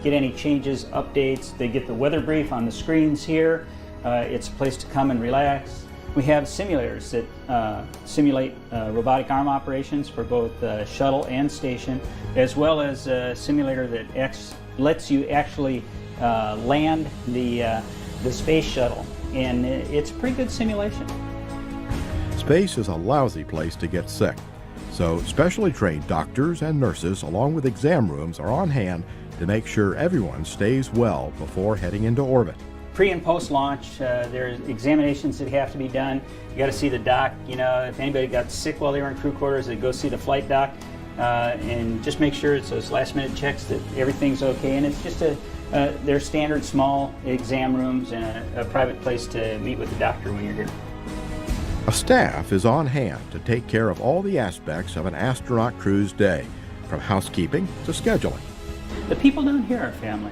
Speaker 6: get any changes, updates. They get the weather brief on the screens here. It's a place to come and relax. We have simulators that simulate robotic arm operations for both shuttle and station, as well as a simulator that lets you actually land the space shuttle. And it's a pretty good simulation.
Speaker 10: Space is a lousy place to get sick. So specially trained doctors and nurses, along with exam rooms, are on hand to make sure everyone stays well before heading into orbit.
Speaker 6: Pre and post launch, there's examinations that have to be done. You got to see the doc. If anybody got sick while they were in crew quarters, they go see the flight doc and just make sure it's those last minute checks that everything's okay. And it's just their standard small exam rooms and a private place to meet with the doctor when you're here.
Speaker 10: A staff is on hand to take care of all the aspects of an astronaut crew's day, from housekeeping to scheduling.
Speaker 6: The people down here are family.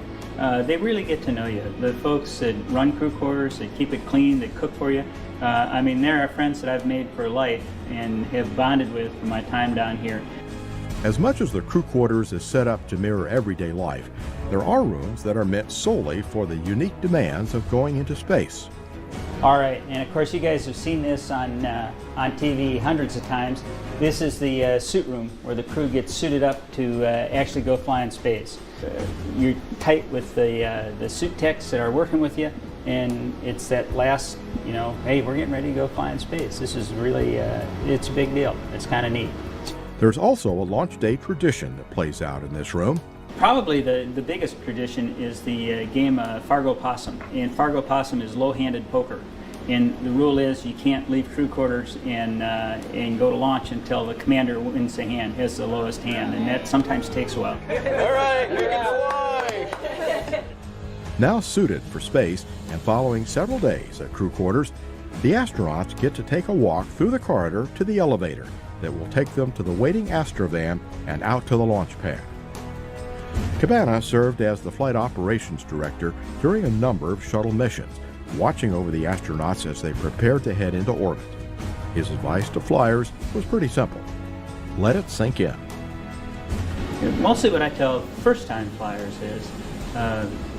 Speaker 6: They really get to know you. The folks that run crew quarters, they keep it clean, they cook for you. There are friends that I've made for life and have bonded with for my time down here.
Speaker 10: As much as the crew quarters is set up to mirror everyday life, there are rooms that are meant solely for the unique demands of going into space.
Speaker 6: All right, and of course you guys have seen this on TV hundreds of times. This is the suit room where the crew gets suited up to actually go fly in space. You're tight with the suit techs that are working with you, and it's that last, hey, we're getting ready to go fly in space. This is really, it's a big deal. It's kind of neat.
Speaker 10: There's also a launch day tradition that plays out in this room.
Speaker 6: Probably the biggest tradition is the game Fargo Possum. And Fargo Possum is low-handed poker. And the rule is you can't leave crew quarters and go to launch until the commander wins the hand, has the lowest hand, and that sometimes takes a while.
Speaker 14: All right, we can fly!
Speaker 10: Now suited for space and following several days at crew quarters, the astronauts get to take a walk through the corridor to the elevator that will take them to the waiting Astrovan and out to the launch pad. Cabana served as the flight operations director during a number of shuttle missions, watching over the astronauts as they prepared to head into orbit. His advice to flyers was pretty simple. Let it sink in.
Speaker 6: Mostly what I tell first-time flyers is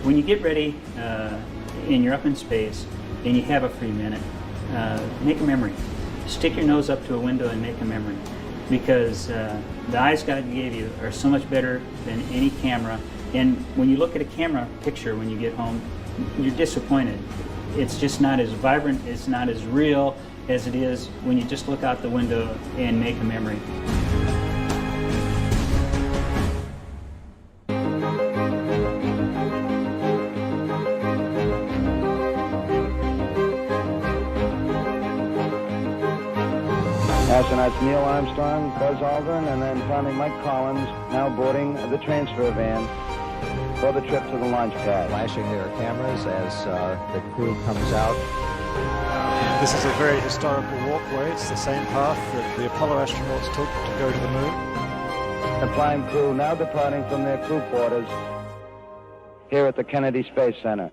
Speaker 6: when you get ready and you're up in space and you have a free minute, make a memory. Stick your nose up to a window and make a memory, because the eyes God gave you are so much better than any camera. And when you look at a camera picture when you get home, you're disappointed. It's just not as vibrant, it's not as real as it is when you just look out the window and make a memory.
Speaker 17: Astronauts Neil Armstrong, Buzz Aldrin, and then finally Mike Collins now boarding the transfer van for the trip to the launch pad.
Speaker 18: Flashing their cameras as the crew comes out.
Speaker 19: This is a very historical walkway. It's the same path that the Apollo astronauts took to go to the moon.
Speaker 17: The flying crew now departing from their crew quarters here at the Kennedy Space Center.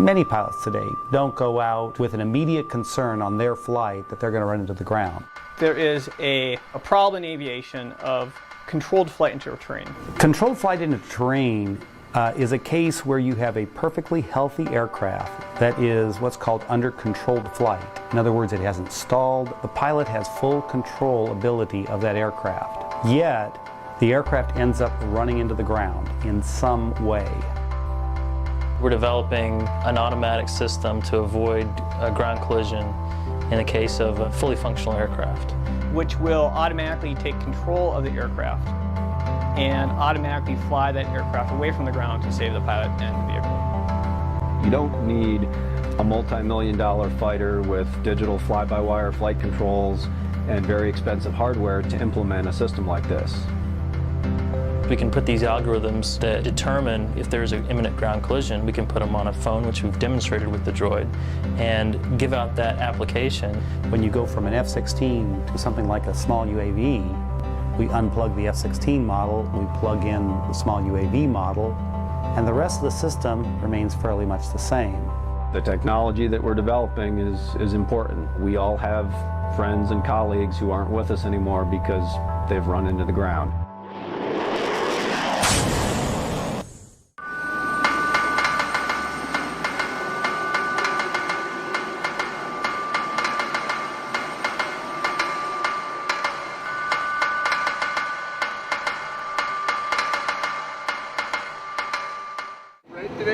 Speaker 2: Many pilots today don't go out with an immediate concern on their flight that they're going to run into the ground.
Speaker 12: There is a problem in aviation of controlled flight into terrain.
Speaker 2: Controlled flight into terrain is a case where you have a perfectly healthy aircraft that is what's called under controlled flight. In other words, it hasn't stalled. The pilot has full control ability of that aircraft. Yet, the aircraft ends up running into the ground in some way.
Speaker 4: We're developing an automatic system to avoid a ground collision in the case of a fully functional aircraft,
Speaker 12: which will automatically take control of the aircraft and automatically fly that aircraft away from the ground to save the pilot and the vehicle.
Speaker 20: You don't need a multi-million-dollar fighter with digital fly-by-wire flight controls and very expensive hardware to implement a system like this.
Speaker 4: We can put these algorithms that determine if there's an imminent ground collision. We can put them on a phone, which we've demonstrated with the droid, and give out that application.
Speaker 2: When you go from an F-16 to something like a small UAV, we unplug the F-16 model, we plug in the small UAV model, and the rest of the system remains fairly much the same.
Speaker 20: The technology that we're developing is important. We all have friends and colleagues who aren't with us anymore because they've run into the ground.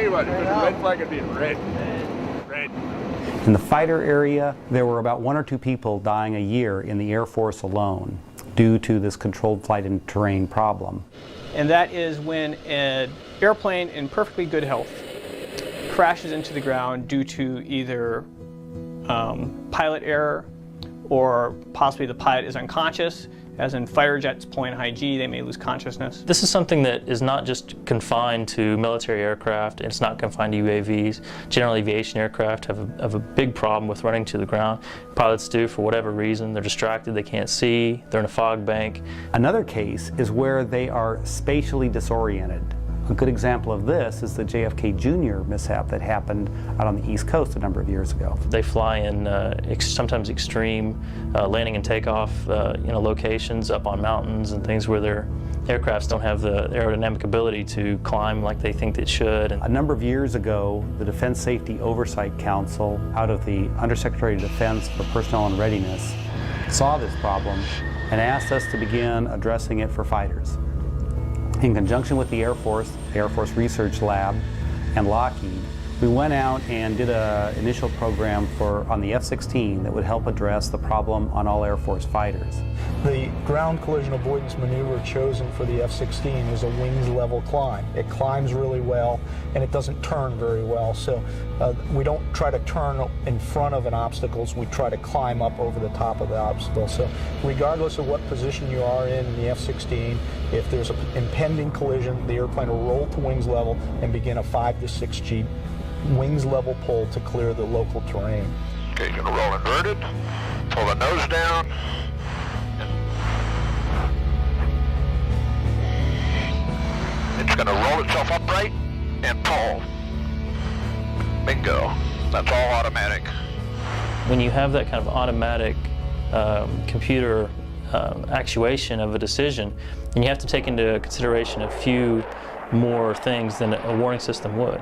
Speaker 13: Red flag would be red. Red.
Speaker 2: In the fighter area, there were about 1 or 2 people dying a year in the Air Force alone due to this controlled flight in terrain problem.
Speaker 12: And that is when an airplane in perfectly good health crashes into the ground due to either pilot error or possibly the pilot is unconscious. As in fighter jets pulling high G, they may lose consciousness.
Speaker 4: This is something that is not just confined to military aircraft, it's not confined to UAVs. General aviation aircraft have a big problem with running to the ground. Pilots do for whatever reason. They're distracted, they can't see, they're in a fog bank.
Speaker 2: Another case is where they are spatially disoriented. A good example of this is the JFK Jr. mishap that happened out on the East Coast a number of years ago.
Speaker 4: They fly in sometimes extreme landing and takeoff locations up on mountains and things where their aircrafts don't have the aerodynamic ability to climb like they think they should.
Speaker 2: A number of years ago, the Defense Safety Oversight Council, out of the Undersecretary of Defense for Personnel and Readiness, saw this problem and asked us to begin addressing it for fighters. In conjunction with the Air Force Research Lab, and Lockheed, we went out and did an initial program on the F-16 that would help address the problem on all Air Force fighters.
Speaker 21: The ground collision avoidance maneuver chosen for the F-16 is a wings level climb. It climbs really well and it doesn't turn very well, so we don't try to turn in front of an obstacle, we try to climb up over the top of the obstacle. So regardless of what position you are in the F-16, if there's an impending collision, the airplane will roll to wings level and begin a 5 to 6 G wings level pull to clear the local terrain.
Speaker 9: Okay, you're gonna roll inverted, pull the nose down. It's gonna roll itself upright and pull. Bingo. That's all automatic.
Speaker 4: When you have that kind of automatic computer actuation of a decision, then you have to take into consideration a few more things than a warning system would.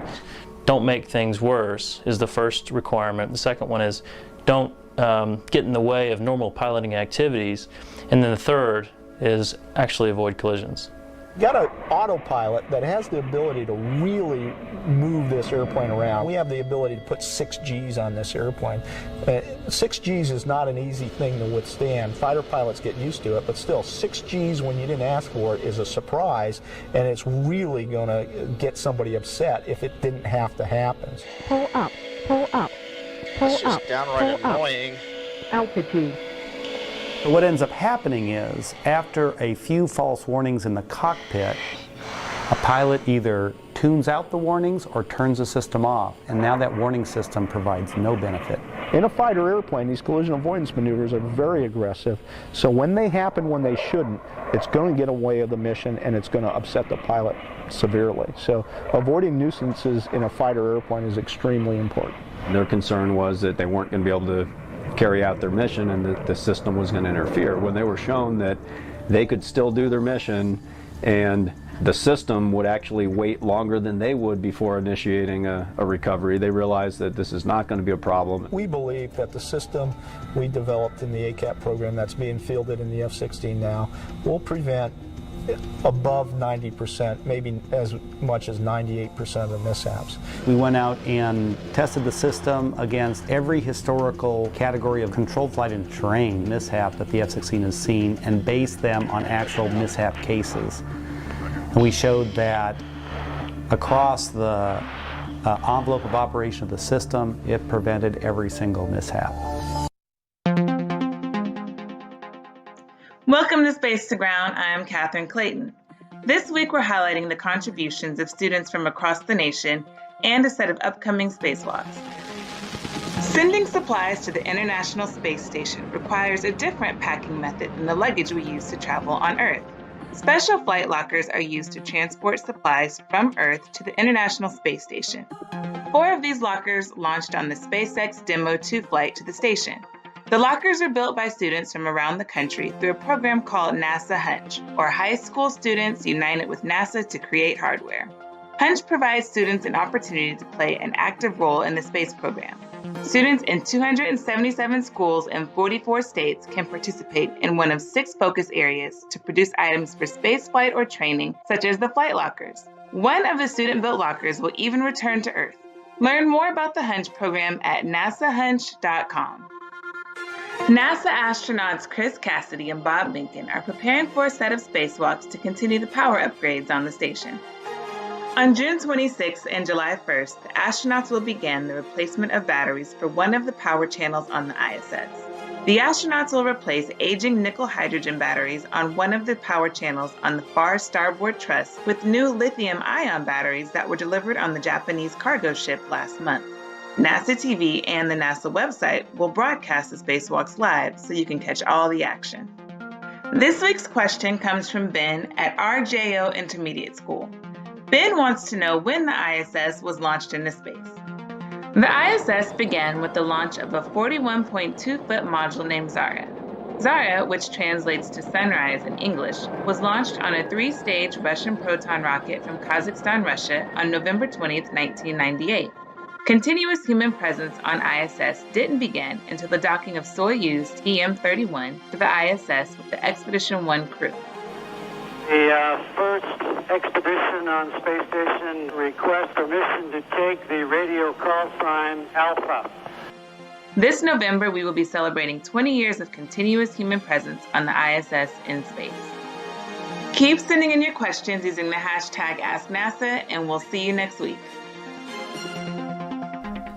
Speaker 4: Don't make things worse is the first requirement. The second one is don't get in the way of normal piloting activities. And then the third is actually avoid collisions.
Speaker 21: You got an autopilot that has the ability to really move this airplane around. We have the ability to put 6 Gs on this airplane. 6 Gs is not an easy thing to withstand. Fighter pilots get used to it, but still 6 Gs when you didn't ask for it is a surprise, and it's really going to get somebody upset if it didn't have to happen.
Speaker 22: Pull up, pull up, pull
Speaker 9: It's
Speaker 22: up,
Speaker 9: just downright
Speaker 22: pull
Speaker 9: annoying.
Speaker 22: up. Altitude.
Speaker 2: So what ends up happening is, after a few false warnings in the cockpit, a pilot either tunes out the warnings or turns the system off, and now that warning system provides no benefit.
Speaker 21: In a fighter airplane, these collision avoidance maneuvers are very aggressive, so when they happen when they shouldn't, it's going to get away of the mission and it's going to upset the pilot. severely. So avoiding nuisances in a fighter airplane is extremely important.
Speaker 20: Their concern was that they weren't going to be able to carry out their mission and that the system was going to interfere. When they were shown that they could still do their mission and the system would actually wait longer than they would before initiating a recovery, they realized that this is not going to be a problem.
Speaker 21: We believe that the system we developed in the ACAP program that's being fielded in the F-16 now will prevent above 90%, maybe as much as 98% of the mishaps.
Speaker 2: We went out and tested the system against every historical category of controlled flight and terrain mishap that the F-16 has seen and based them on actual mishap cases. And we showed that across the envelope of operation of the system, it prevented every single mishap.
Speaker 8: Welcome to Space to Ground. I am Catherine Clayton. This week we're highlighting the contributions of students from across the nation and a set of upcoming spacewalks. Sending supplies to the International Space Station requires a different packing method than the luggage we use to travel on Earth. Special flight lockers are used to transport supplies from Earth to the International Space Station. 4 of these lockers launched on the SpaceX Demo 2 flight to the station. The lockers are built by students from around the country through a program called NASA Hunch, or High School Students United with NASA to Create Hardware. Hunch provides students an opportunity to play an active role in the space program. Students in 277 schools in 44 states can participate in one of 6 focus areas to produce items for spaceflight or training, such as the flight lockers. One of the student-built lockers will even return to Earth. Learn more about the Hunch program at nasahunch.com. NASA astronauts Chris Cassidy and Bob Behnken are preparing for a set of spacewalks to continue the power upgrades on the station. On June 26th and July 1st, the astronauts will begin the replacement of batteries for one of the power channels on the ISS. The astronauts will replace aging nickel-hydrogen batteries on one of the power channels on the far starboard truss with new lithium-ion batteries that were delivered on the Japanese cargo ship last month. NASA TV and the NASA website will broadcast the spacewalks live so you can catch all the action. This week's question comes from Ben at RJO Intermediate School. Ben wants to know when the ISS was launched into space. The ISS began with the launch of a 41.2-foot module named Zarya. Zarya, which translates to sunrise in English, was launched on a 3-stage Russian Proton rocket from Kazakhstan, Russia on November 20, 1998. Continuous human presence on ISS didn't begin until the docking of Soyuz TM-31 to the ISS with the Expedition 1 crew.
Speaker 16: The first expedition on Space Station requests permission to take the radio call sign Alpha.
Speaker 8: This November, we will be celebrating 20 years of continuous human presence on the ISS in space. Keep sending in your questions using the hashtag AskNASA, and we'll see you next week.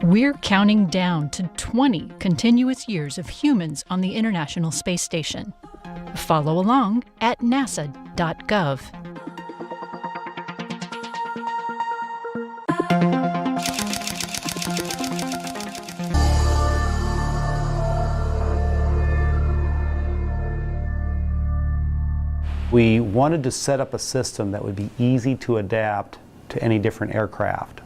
Speaker 23: We're counting down to 20 continuous years of humans on the International Space Station. Follow along at nasa.gov.
Speaker 2: We wanted to set up a system that would be easy to adapt to any different aircraft.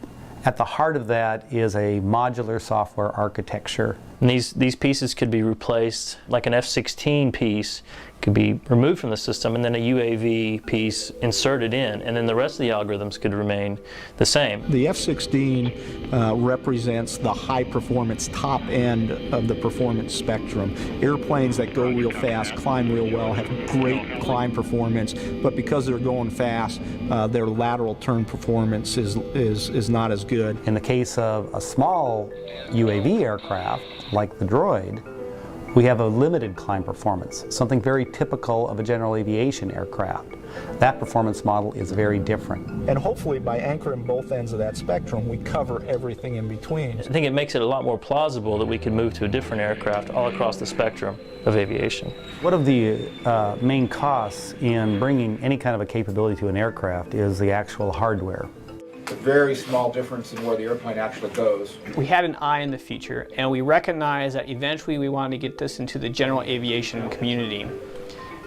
Speaker 2: At the heart of that is a modular software architecture.
Speaker 4: And these pieces could be replaced, like an F-16 piece could be removed from the system and then a UAV piece inserted in, and then the rest of the algorithms could remain the same.
Speaker 21: The F-16 represents the high-performance top end of the performance spectrum. Airplanes that go real fast, climb real well, have great climb performance, but because they're going fast, their lateral turn performance is not as good.
Speaker 2: In the case of a small UAV aircraft, like the Droid, we have a limited climb performance, something very typical of a general aviation aircraft. That performance model is very different.
Speaker 21: And hopefully by anchoring both ends of that spectrum, we cover everything in between.
Speaker 4: I think it makes it a lot more plausible that we can move to a different aircraft all across the spectrum of aviation.
Speaker 2: One of the main costs in bringing any kind of a capability to an aircraft is the actual hardware.
Speaker 24: A very small difference in where the airplane actually goes.
Speaker 25: We had an eye in the future, and we recognized that eventually we wanted to get this into the general aviation community.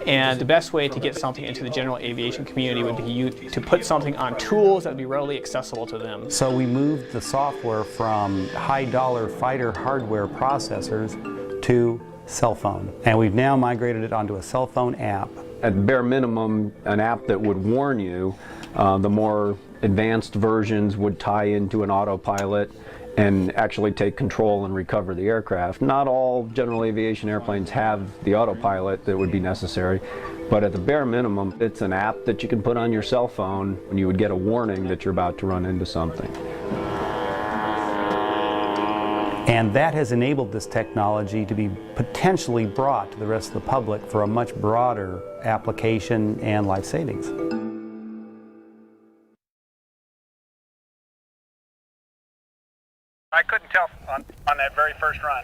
Speaker 25: And the best way to get something into the general aviation community would be to put something on tools that would be readily accessible to them.
Speaker 2: So we moved the software from high-dollar fighter hardware processors to cell phone. And we've now migrated it onto a cell phone app.
Speaker 20: At bare minimum, an app that would warn you. The more advanced versions would tie into an autopilot and actually take control and recover the aircraft. Not all general aviation airplanes have the autopilot that would be necessary, but at the bare minimum, it's an app that you can put on your cell phone when you would get a warning that you're about to run into something.
Speaker 2: And that has enabled this technology to be potentially brought to the rest of the public for a much broader application and life savings.
Speaker 14: I couldn't tell on that very first run.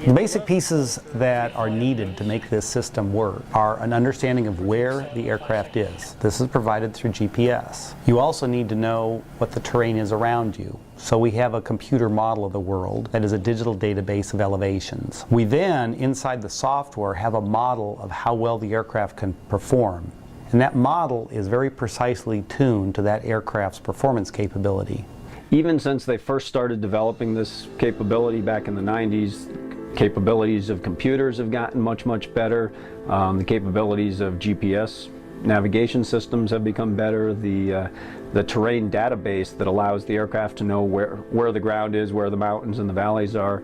Speaker 2: The basic pieces that are needed to make this system work are an understanding of where the aircraft is. This is provided through GPS. You also need to know what the terrain is around you. So we have a computer model of the world that is a digital database of elevations. We then, inside the software, have a model of how well the aircraft can perform. And that model is very precisely tuned to that aircraft's performance capability.
Speaker 20: Even since they first started developing this capability back in the 90s, capabilities of computers have gotten much, much better. The capabilities of GPS navigation systems have become better. The terrain database that allows the aircraft to know where the ground is, where the mountains and the valleys are,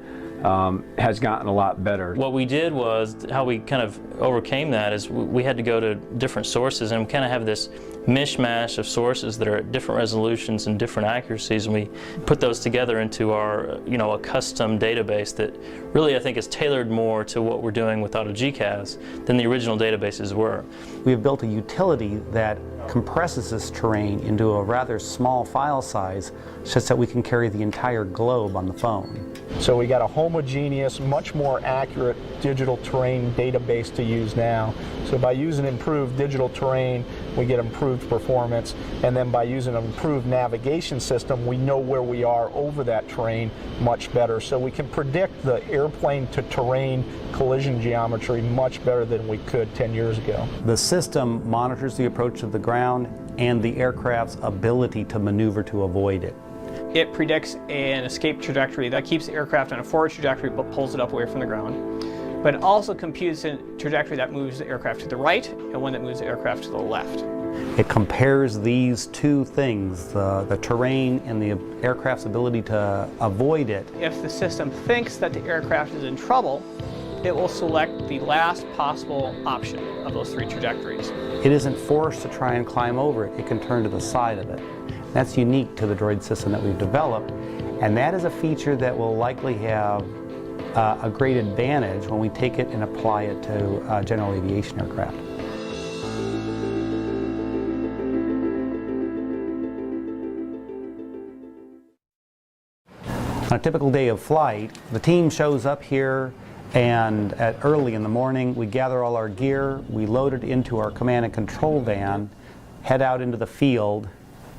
Speaker 20: has gotten a lot better.
Speaker 4: What we did was, how we kind of overcame that is we had to go to different sources, and we kind of have this mishmash of sources that are at different resolutions and different accuracies, and we put those together into our, a custom database that really, I think, is tailored more to what we're doing with AutoGCAS than the original databases were.
Speaker 2: We have built a utility that compresses this terrain into a rather small file size such that we can carry the entire globe on the phone.
Speaker 21: So we got a homogeneous, much more accurate digital terrain database to use now. So by using improved digital terrain, we get improved performance, and then by using an improved navigation system, we know where we are over that terrain much better. So we can predict the airplane to terrain collision geometry much better than we could 10 years ago.
Speaker 2: The system monitors the approach to the ground and the aircraft's ability to maneuver to avoid it.
Speaker 25: It predicts an escape trajectory that keeps the aircraft on a forward trajectory but pulls it up away from the ground. But it also computes a trajectory that moves the aircraft to the right and one that moves the aircraft to the left.
Speaker 2: It compares these two things, the terrain and the aircraft's ability to avoid it.
Speaker 25: If the system thinks that the aircraft is in trouble, it will select the last possible option of those three trajectories.
Speaker 2: It isn't forced to try and climb over it. It can turn to the side of it. That's unique to the droid system that we've developed, and that is a feature that will likely have a great advantage when we take it and apply it to general aviation aircraft. On a typical day of flight, the team shows up here, and early in the morning we gather all our gear, we load it into our command and control van, head out into the field,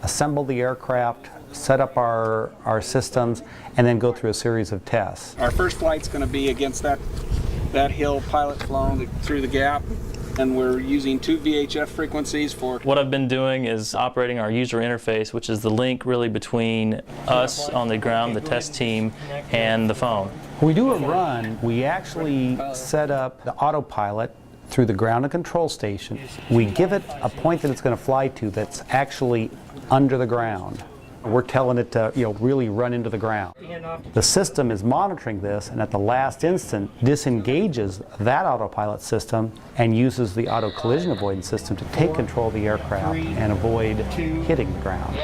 Speaker 2: assemble the aircraft, set up our systems, and then go through a series of tests.
Speaker 3: Our first flight's going to be against that hill, pilot flown through the gap, and we're using 2 VHF frequencies for...
Speaker 4: What I've been doing is operating our user interface, which is the link really between us on the ground, the test team, and the phone.
Speaker 2: When we do a run, we actually set up the autopilot through the ground and control station. We give it a point that it's going to fly to that's actually under the ground. We're telling it to, really run into the ground. The system is monitoring this, and at the last instant disengages that autopilot system and uses the auto collision avoidance system to take control of the aircraft and avoid hitting the ground.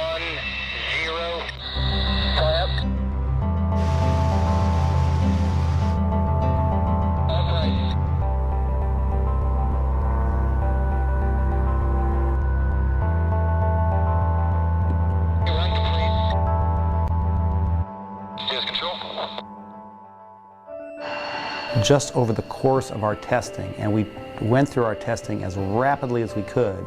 Speaker 2: Just over the course of our testing, and we went through our testing as rapidly as we could,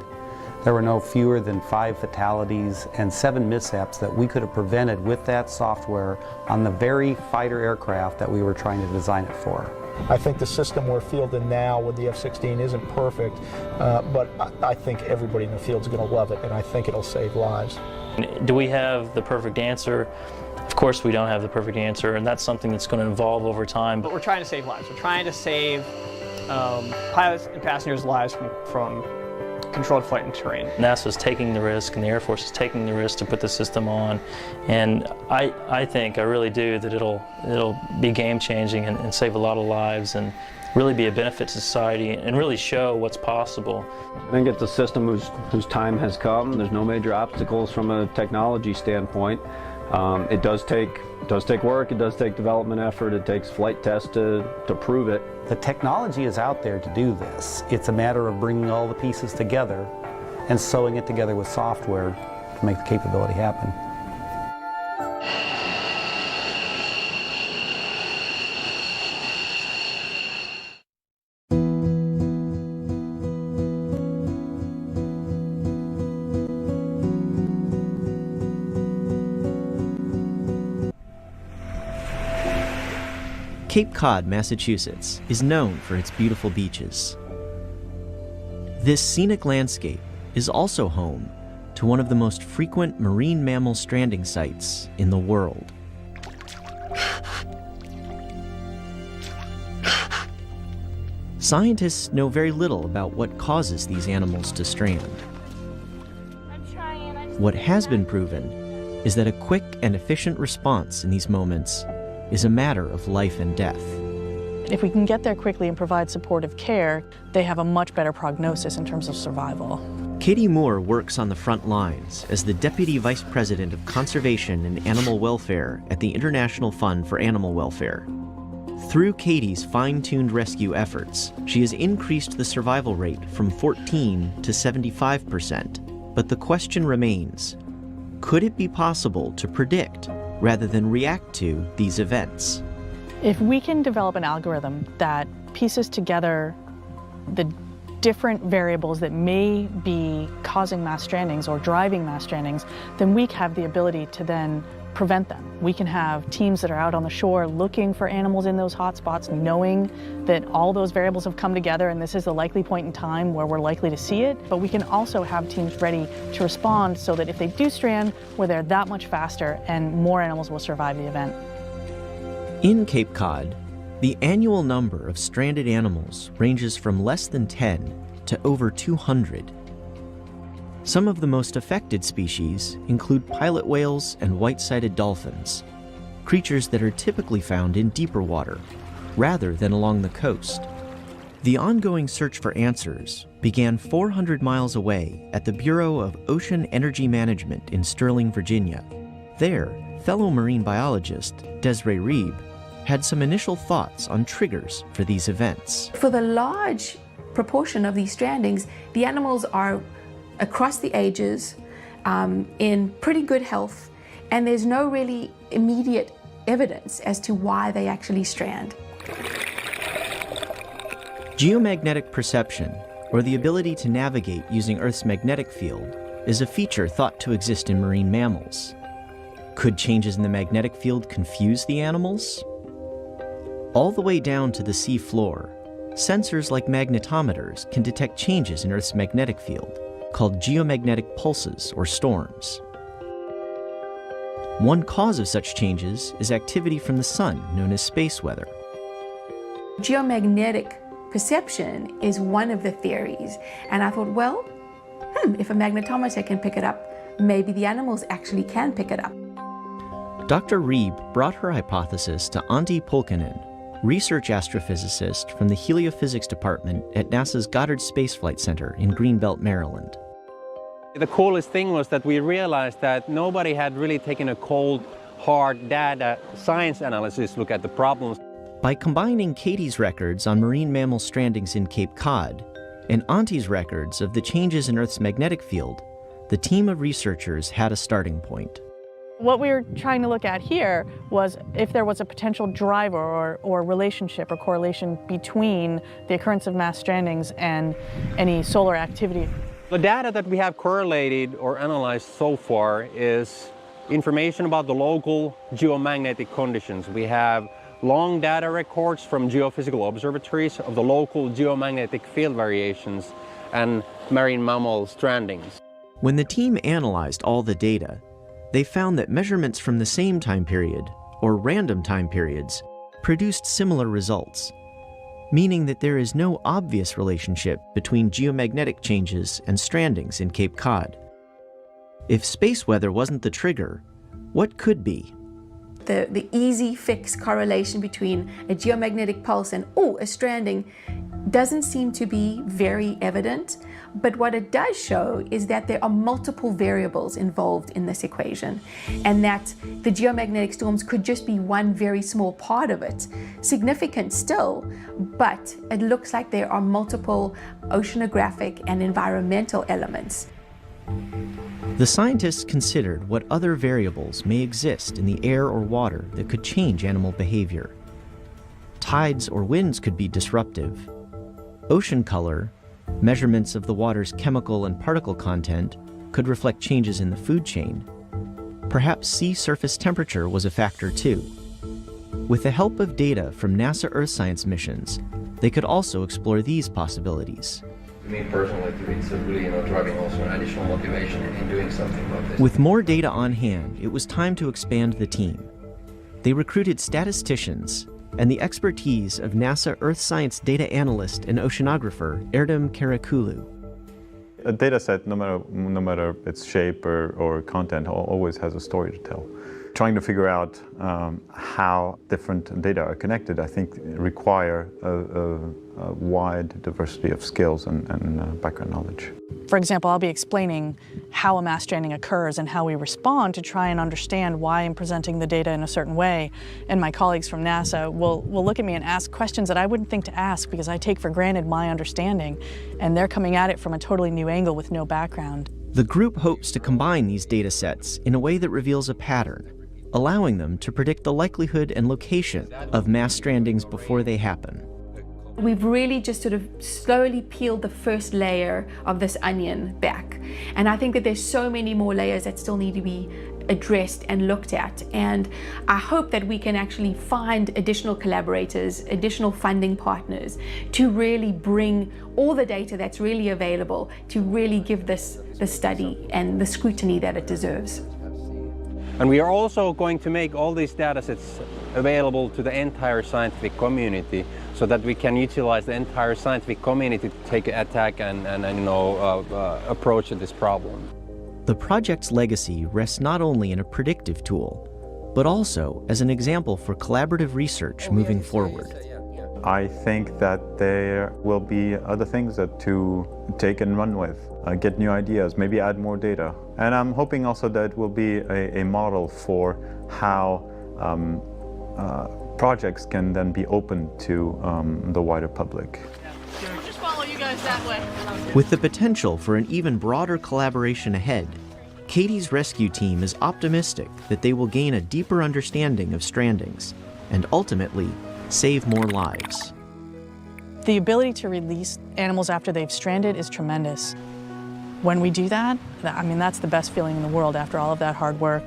Speaker 2: there were no fewer than 5 fatalities and 7 mishaps that we could have prevented with that software on the very fighter aircraft that we were trying to design it for.
Speaker 21: I think the system we're fielding now with the F-16 isn't perfect, but I think everybody in the field is going to love it, and I think it'll save lives.
Speaker 4: Do we have the perfect answer? Of course we don't have the perfect answer, and that's something that's going to evolve over time.
Speaker 25: But we're trying to save lives. We're trying to save pilots and passengers' lives from controlled flight and terrain.
Speaker 4: NASA's taking the risk, and the Air Force is taking the risk to put the system on, and I really do, that it'll be game-changing and save a lot of lives and really be a benefit to society and really show what's possible.
Speaker 20: I think it's a system whose time has come. There's no major obstacles from a technology standpoint. It does take work, it does take development effort, it takes flight tests to prove it.
Speaker 2: The technology is out there to do this. It's a matter of bringing all the pieces together and sewing it together with software to make the capability happen.
Speaker 1: Cape Cod, Massachusetts is known for its beautiful beaches. This scenic landscape is also home to one of the most frequent marine mammal stranding sites in the world. Scientists know very little about what causes these animals to strand. What has been proven is that a quick and efficient response in these moments is a matter of life and death.
Speaker 5: If we can get there quickly and provide supportive care, they have a much better prognosis in terms of survival.
Speaker 1: Katie Moore works on the front lines as the Deputy Vice President of Conservation and Animal Welfare at the International Fund for Animal Welfare. Through Katie's fine-tuned rescue efforts, she has increased the survival rate from 14% to 75%. But the question remains, could it be possible to predict rather than react to these events?
Speaker 5: If we can develop an algorithm that pieces together the different variables that may be causing mass strandings or driving mass strandings, then we have the ability to then prevent them. We can have teams that are out on the shore looking for animals in those hot spots, knowing that all those variables have come together and this is the likely point in time where we're likely to see it. But we can also have teams ready to respond so that if they do strand, we're there that much faster and more animals will survive the event.
Speaker 1: In Cape Cod, the annual number of stranded animals ranges from less than 10 to over 200. Some of the most affected species include pilot whales and white-sided dolphins, creatures that are typically found in deeper water, rather than along the coast. The ongoing search for answers began 400 miles away at the Bureau of Ocean Energy Management in Sterling, Virginia. There, fellow marine biologist Desiree Reeb had some initial thoughts on triggers for these events.
Speaker 7: For the large proportion of these strandings, the animals are across the ages, in pretty good health, and there's no really immediate evidence as to why they actually strand.
Speaker 1: Geomagnetic perception, or the ability to navigate using Earth's magnetic field, is a feature thought to exist in marine mammals. Could changes in the magnetic field confuse the animals? All the way down to the sea floor, sensors like magnetometers can detect changes in Earth's magnetic field, called geomagnetic pulses or storms. One cause of such changes is activity from the sun, known as space weather.
Speaker 7: Geomagnetic perception is one of the theories, and I thought, well, if a magnetometer can pick it up, maybe the animals actually can pick it up.
Speaker 1: Dr. Reeb brought her hypothesis to Antti Pulkkinen, research astrophysicist from the Heliophysics Department at NASA's Goddard Space Flight Center in Greenbelt, Maryland.
Speaker 11: The coolest thing was that we realized that nobody had really taken a cold, hard data science analysis look at the problems.
Speaker 1: By combining Katie's records on marine mammal strandings in Cape Cod and Antti's records of the changes in Earth's magnetic field, the team of researchers had a starting point.
Speaker 5: What we were trying to look at here was if there was a potential driver or relationship or correlation between the occurrence of mass strandings and any solar activity.
Speaker 11: The data that we have correlated or analyzed so far is information about the local geomagnetic conditions. We have long data records from geophysical observatories of the local geomagnetic field variations and marine mammal strandings.
Speaker 1: When the team analyzed all the data, they found that measurements from the same time period, or random time periods, produced similar results, meaning that there is no obvious relationship between geomagnetic changes and strandings in Cape Cod. If space weather wasn't the trigger, what could be?
Speaker 7: The easy fix correlation between a geomagnetic pulse and, a stranding doesn't seem to be very evident, but what it does show is that there are multiple variables involved in this equation, and that the geomagnetic storms could just be one very small part of it. Significant still, but it looks like there are multiple oceanographic and environmental elements.
Speaker 1: The scientists considered what other variables may exist in the air or water that could change animal behavior. Tides or winds could be disruptive. Ocean color, measurements of the water's chemical and particle content, could reflect changes in the food chain. Perhaps sea surface temperature was a factor too. With the help of data from NASA Earth Science missions, they could also explore these possibilities.
Speaker 6: To me personally, it's really driving also an additional motivation in doing something about this.
Speaker 1: With more data on hand, it was time to expand the team. They recruited statisticians and the expertise of NASA Earth Science data analyst and oceanographer Erdem Karakulu.
Speaker 10: A data set, no matter its shape or content, always has a story to tell. Trying to figure out how different data are connected, I think, require a wide diversity of skills and background knowledge.
Speaker 5: For example, I'll be explaining how a mass stranding occurs and how we respond to try and understand why I'm presenting the data in a certain way. And my colleagues from NASA will look at me and ask questions that I wouldn't think to ask because I take for granted my understanding, and they're coming at it from a totally new angle with no background.
Speaker 1: The group hopes to combine these data sets in a way that reveals a pattern, allowing them to predict the likelihood and location of mass strandings before they happen.
Speaker 7: We've really just sort of slowly peeled the first layer of this onion back. And I think that there's so many more layers that still need to be addressed and looked at. And I hope that we can actually find additional collaborators, additional funding partners to really bring all the data that's really available to really give this the study and the scrutiny that it deserves.
Speaker 11: And we are also going to make all these data sets available to the entire scientific community so that we can utilize the entire scientific community to take an attack and approach this problem.
Speaker 1: The project's legacy rests not only in a predictive tool, but also as an example for collaborative research moving forward.
Speaker 10: I think that there will be other things to take and run with, get new ideas, maybe add more data. And I'm hoping also that it will be a model for how projects can then be open to the wider public.
Speaker 5: Just follow you guys that way.
Speaker 1: With the potential for an even broader collaboration ahead, Katie's rescue team is optimistic that they will gain a deeper understanding of strandings and ultimately save more lives.
Speaker 5: The ability to release animals after they've stranded is tremendous. When we do that, I mean, that's the best feeling in the world after all of that hard work.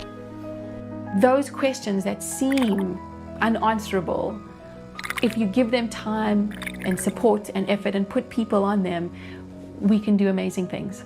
Speaker 7: Those questions that seem unanswerable, if you give them time and support and effort and put people on them, we can do amazing things.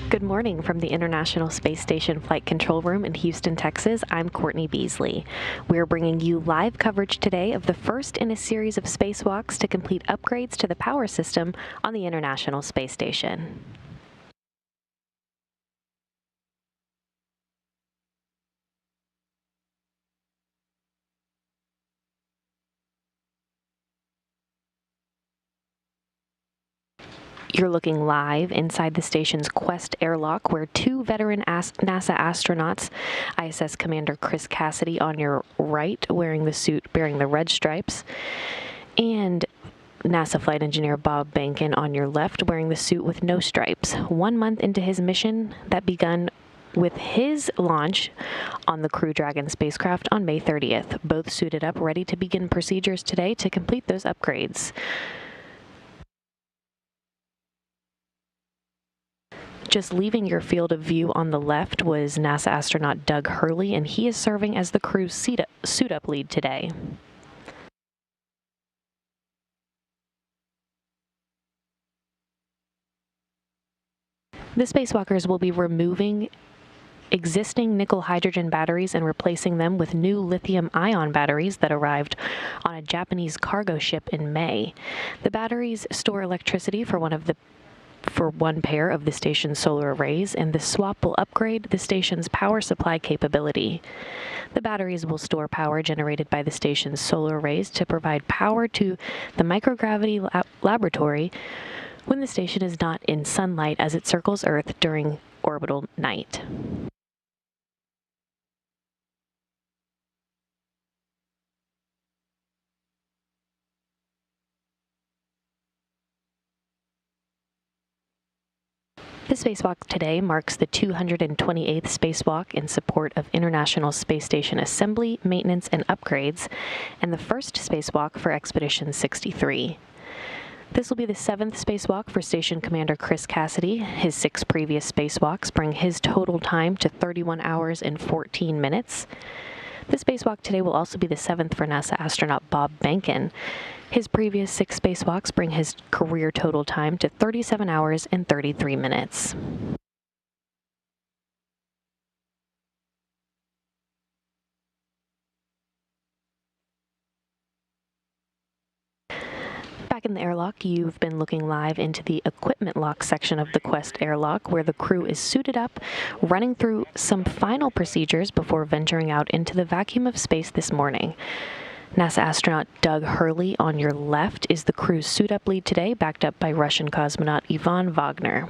Speaker 13: Good morning from the International Space Station Flight Control Room in Houston, Texas. I'm Courtney Beasley. We're bringing you live coverage today of the first in a series of spacewalks to complete upgrades to the power system on the International Space Station. You're looking live inside the station's Quest airlock, where two veteran NASA astronauts, ISS Commander Chris Cassidy on your right, wearing the suit bearing the red stripes, and NASA flight engineer Bob Behnken on your left, wearing the suit with no stripes. 1 month into his mission that begun with his launch on the Crew Dragon spacecraft on May 30th. Both suited up, ready to begin procedures today to complete those upgrades. Just leaving your field of view on the left was NASA astronaut Doug Hurley, and he is serving as the crew's suit-up lead today. The spacewalkers will be removing existing nickel-hydrogen batteries and replacing them with new lithium-ion batteries that arrived on a Japanese cargo ship in May. The batteries store electricity for one pair of the station's solar arrays, and the swap will upgrade the station's power supply capability. The batteries will store power generated by the station's solar arrays to provide power to the microgravity laboratory when the station is not in sunlight as it circles Earth during orbital night. The spacewalk today marks the 228th spacewalk in support of International Space Station assembly, maintenance, and upgrades, and the first spacewalk for Expedition 63. This will be the 7th spacewalk for Station Commander Chris Cassidy. His 6 previous spacewalks bring his total time to 31 hours and 14 minutes. The spacewalk today will also be the 7th for NASA astronaut Bob Behnken. His previous 6 spacewalks bring his career total time to 37 hours and 33 minutes. Back in the airlock, you've been looking live into the equipment lock section of the Quest airlock, where the crew is suited up, running through some final procedures before venturing out into the vacuum of space this morning. NASA astronaut Doug Hurley on your left is the crew's suit-up lead today, backed up by Russian cosmonaut Ivan Wagner.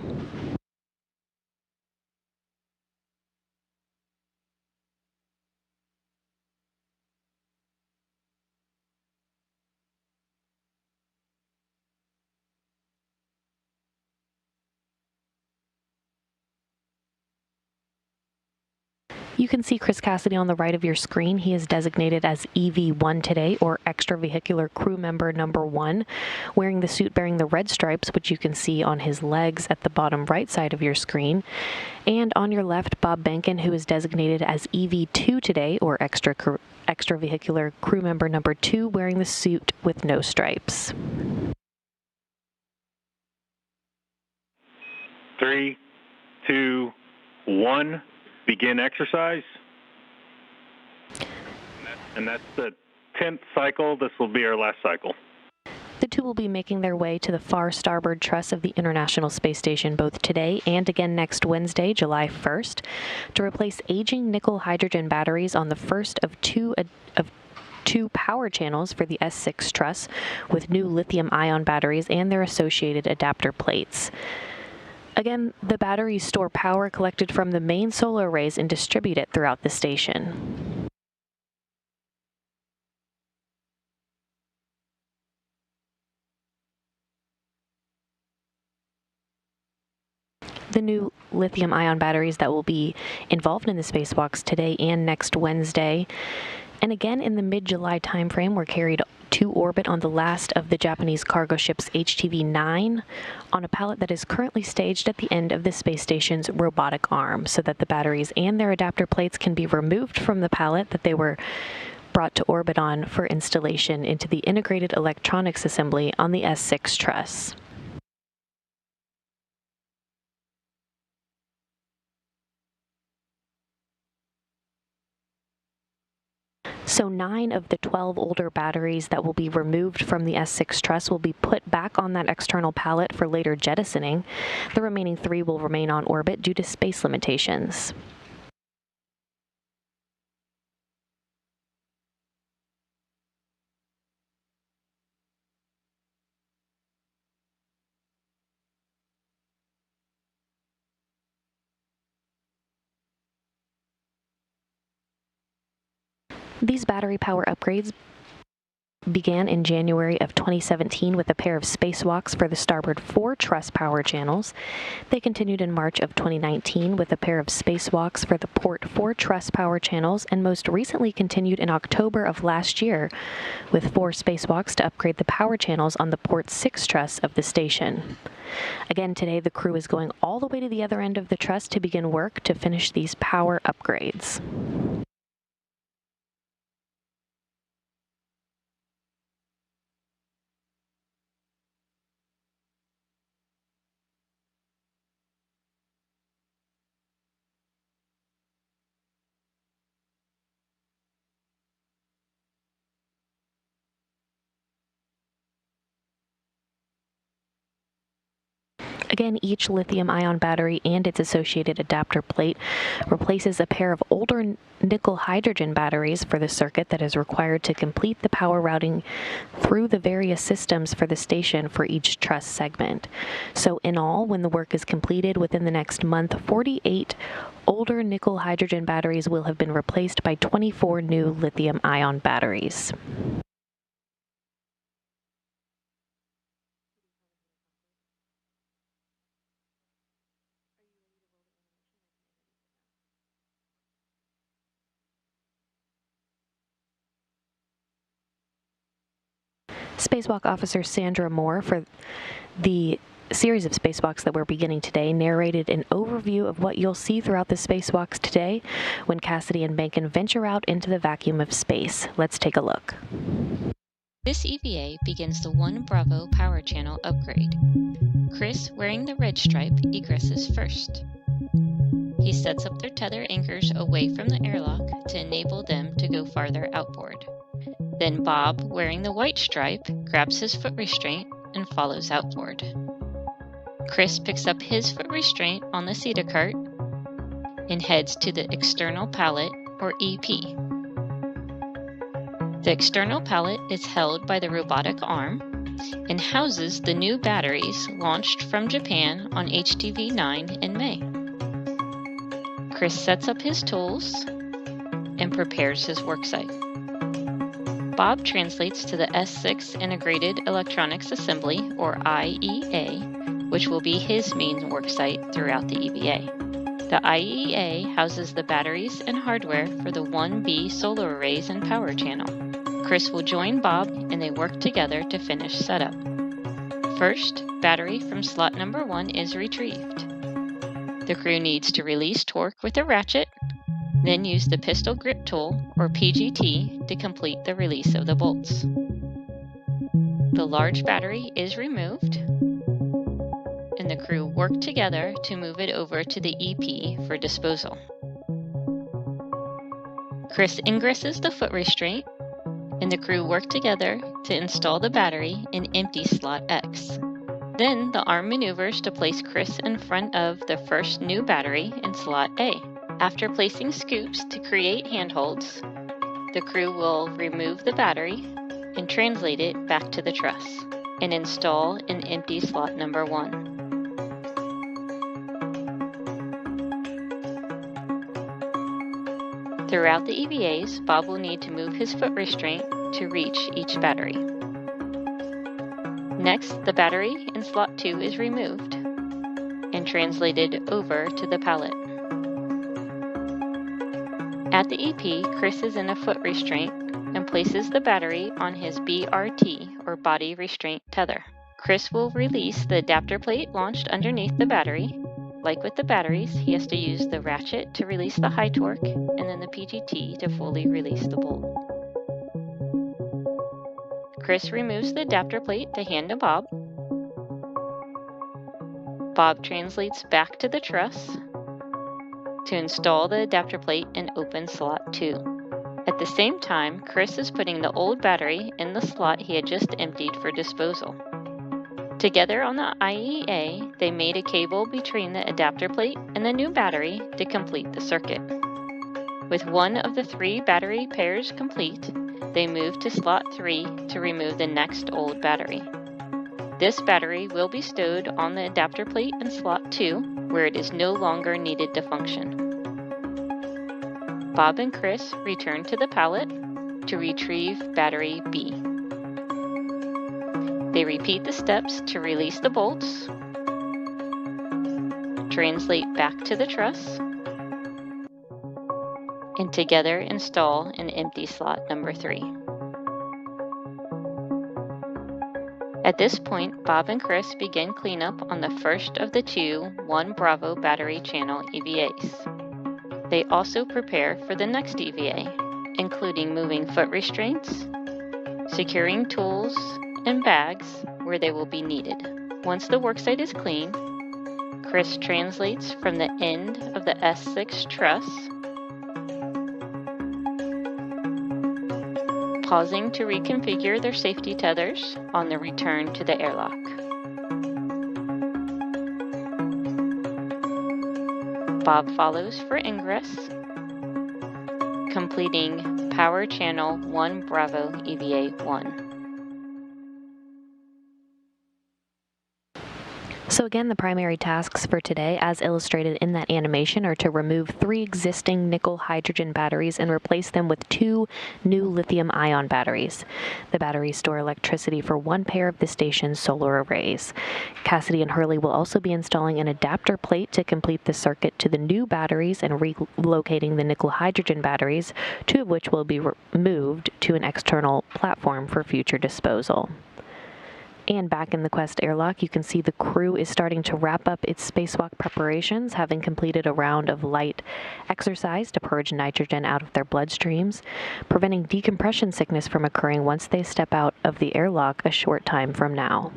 Speaker 13: You can see Chris Cassidy on the right of your screen. He is designated as EV1 today, or Extravehicular Crew Member Number 1, wearing the suit bearing the red stripes, which you can see on his legs at the bottom right side of your screen. And on your left, Bob Behnken, who is designated as EV2 today, or Extravehicular Crew Member Number 2, wearing the suit with no stripes.
Speaker 15: 3, 2, 1. Begin exercise. And that's the 10th cycle. This will be our last cycle.
Speaker 13: The two will be making their way to the far starboard truss of the International Space Station both today and again next Wednesday, July 1st, to replace aging nickel-hydrogen batteries on the first of two power channels for the S6 truss with new lithium-ion batteries and their associated adapter plates. Again, the batteries store power collected from the main solar arrays and distribute it throughout the station. The new lithium-ion batteries that will be involved in the spacewalks today and next Wednesday, and again in the mid-July timeframe, were carried to orbit on the last of the Japanese cargo ship's HTV-9 on a pallet that is currently staged at the end of the space station's robotic arm, so that the batteries and their adapter plates can be removed from the pallet that they were brought to orbit on for installation into the integrated electronics assembly on the S6 truss. So 9 of the 12 older batteries that will be removed from the S6 truss will be put back on that external pallet for later jettisoning. The remaining 3 will remain on orbit due to space limitations. These battery power upgrades began in January of 2017 with a pair of spacewalks for the starboard 4 truss power channels. They continued in March of 2019 with a pair of spacewalks for the port 4 truss power channels, and most recently continued in October of last year with 4 spacewalks to upgrade the power channels on the port 6 truss of the station. Again, today the crew is going all the way to the other end of the truss to begin work to finish these power upgrades. Again, each lithium-ion battery and its associated adapter plate replaces a pair of older nickel-hydrogen batteries for the circuit that is required to complete the power routing through the various systems for the station for each truss segment. So in all, when the work is completed within the next month, 48 older nickel-hydrogen batteries will have been replaced by 24 new lithium-ion batteries. Spacewalk Officer Sandra Moore, for the series of spacewalks that we're beginning today, narrated an overview of what you'll see throughout the spacewalks today when Cassidy and Bankin venture out into the vacuum of space. Let's take a look.
Speaker 9: This EVA begins the 1 Bravo power channel upgrade. Chris, wearing the red stripe, egresses first. He sets up their tether anchors away from the airlock to enable them to go farther outboard. Then Bob, wearing the white stripe, grabs his foot restraint and follows outboard. Chris picks up his foot restraint on the CETA cart and heads to the external pallet, or EP. The external pallet is held by the robotic arm and houses the new batteries launched from Japan on HTV-9 in May. Chris sets up his tools and prepares his worksite. Bob translates to the S6 Integrated Electronics Assembly, or IEA, which will be his main worksite throughout the EVA. The IEA houses the batteries and hardware for the 1B solar arrays and power channel. Chris will join Bob and they work together to finish setup. First, battery from slot number 1 is retrieved. The crew needs to release torque with a ratchet, then use the pistol grip tool, or PGT, to complete the release of the bolts. The large battery is removed, and the crew work together to move it over to the EP for disposal. Chris ingresses the foot restraint, and the crew work together to install the battery in empty slot X. Then the arm maneuvers to place Chris in front of the first new battery in slot A. After placing scoops to create handholds, the crew will remove the battery and translate it back to the truss and install in empty slot number 1. Throughout the EVAs, Bob will need to move his foot restraint to reach each battery. Next, the battery in slot 2 is removed and translated over to the pallet. At the EP, Chris is in a foot restraint and places the battery on his BRT, or body restraint tether. Chris will release the adapter plate launched underneath the battery. Like with the batteries, he has to use the ratchet to release the high torque and then the PGT to fully release the bolt. Chris removes the adapter plate to hand to Bob. Bob translates back to the truss to install the adapter plate in open slot 2. At the same time, Chris is putting the old battery in the slot he had just emptied for disposal. Together on the IEA, they made a cable between the adapter plate and the new battery to complete the circuit. With one of the 3 battery pairs complete, they moved to slot 3 to remove the next old battery. This battery will be stowed on the adapter plate in slot 2, where it is no longer needed to function. Bob and Chris return to the pallet to retrieve battery B. They repeat the steps to release the bolts, translate back to the truss, and together install an empty slot number 3. At this point, Bob and Chris begin cleanup on the first of the 2 1 Bravo battery channel EVAs. They also prepare for the next EVA, including moving foot restraints, securing tools and bags where they will be needed. Once the worksite is clean, Chris translates from the end of the S6 truss, pausing to reconfigure their safety tethers on the return to the airlock. Bob follows for ingress, completing Power Channel 1 Bravo EVA 1.
Speaker 13: So again, the primary tasks for today, as illustrated in that animation, are to remove 3 existing nickel-hydrogen batteries and replace them with 2 new lithium-ion batteries. The batteries store electricity for 1 pair of the station's solar arrays. Cassidy and Hurley will also be installing an adapter plate to complete the circuit to the new batteries and relocating the nickel-hydrogen batteries, 2 of which will be moved to an external platform for future disposal. And back in the Quest airlock, you can see the crew is starting to wrap up its spacewalk preparations, having completed a round of light exercise to purge nitrogen out of their bloodstreams, preventing decompression sickness from occurring once they step out of the airlock a short time from now.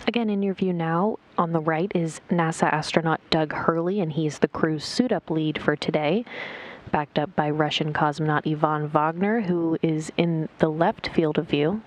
Speaker 13: Again, in your view now, on the right is NASA astronaut Doug Hurley, and he's the crew's suit-up lead for today, backed up by Russian cosmonaut Ivan Wagner, who is in the left field of view.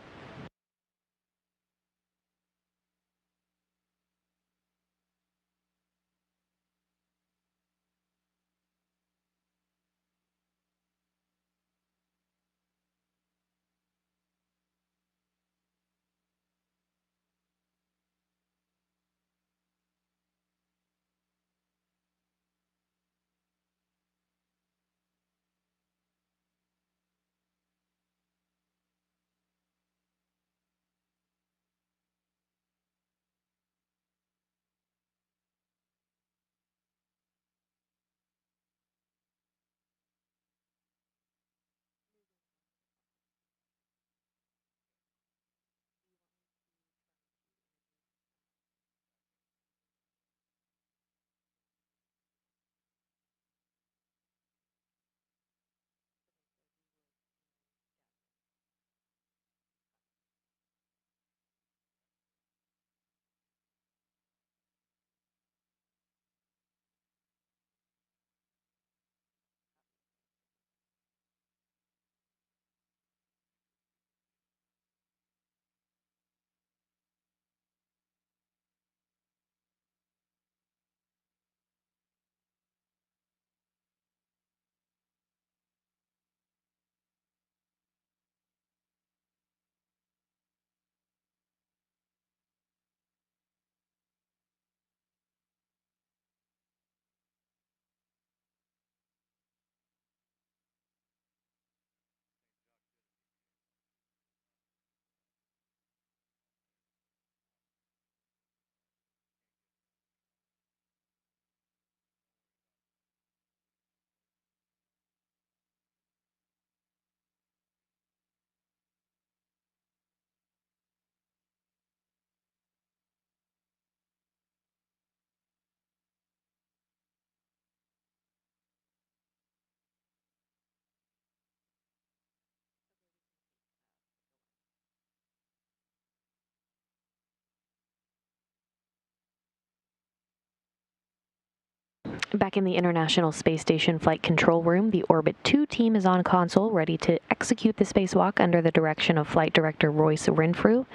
Speaker 13: Back in the International Space Station Flight Control Room, the Orbit 2 team is on console, ready to execute the spacewalk under the direction of Flight Director Royce Renfrew.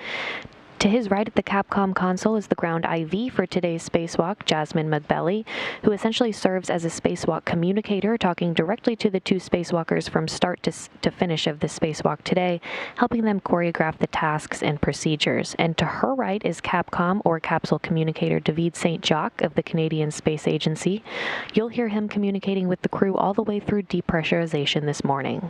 Speaker 13: To his right at the Capcom console is the ground IV for today's spacewalk, Jasmine McBelly, who essentially serves as a spacewalk communicator, talking directly to the two spacewalkers from start to finish of the spacewalk today, helping them choreograph the tasks and procedures. And to her right is Capcom, or capsule communicator, David St. Jacques of the Canadian Space Agency. You'll hear him communicating with the crew all the way through depressurization this morning.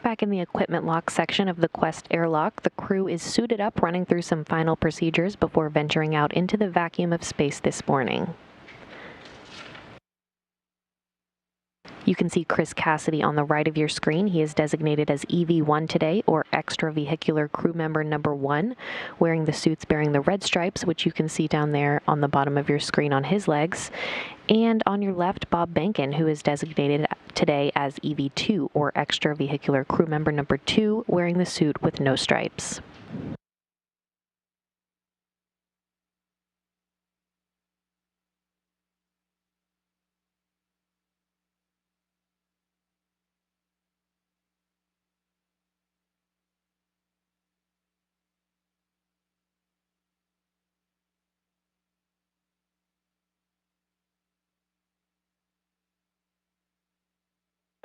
Speaker 13: Back in the equipment lock section of the Quest airlock, the crew is suited up, running through some final procedures before venturing out into the vacuum of space this morning. You can see Chris Cassidy on the right of your screen. He is designated as EV1 today, or Extravehicular Crew Member Number 1, wearing the suits bearing the red stripes, which you can see down there on the bottom of your screen on his legs. And on your left, Bob Benkin, who is designated today as EV2, or Extravehicular Crew Member Number 2, wearing the suit with no stripes.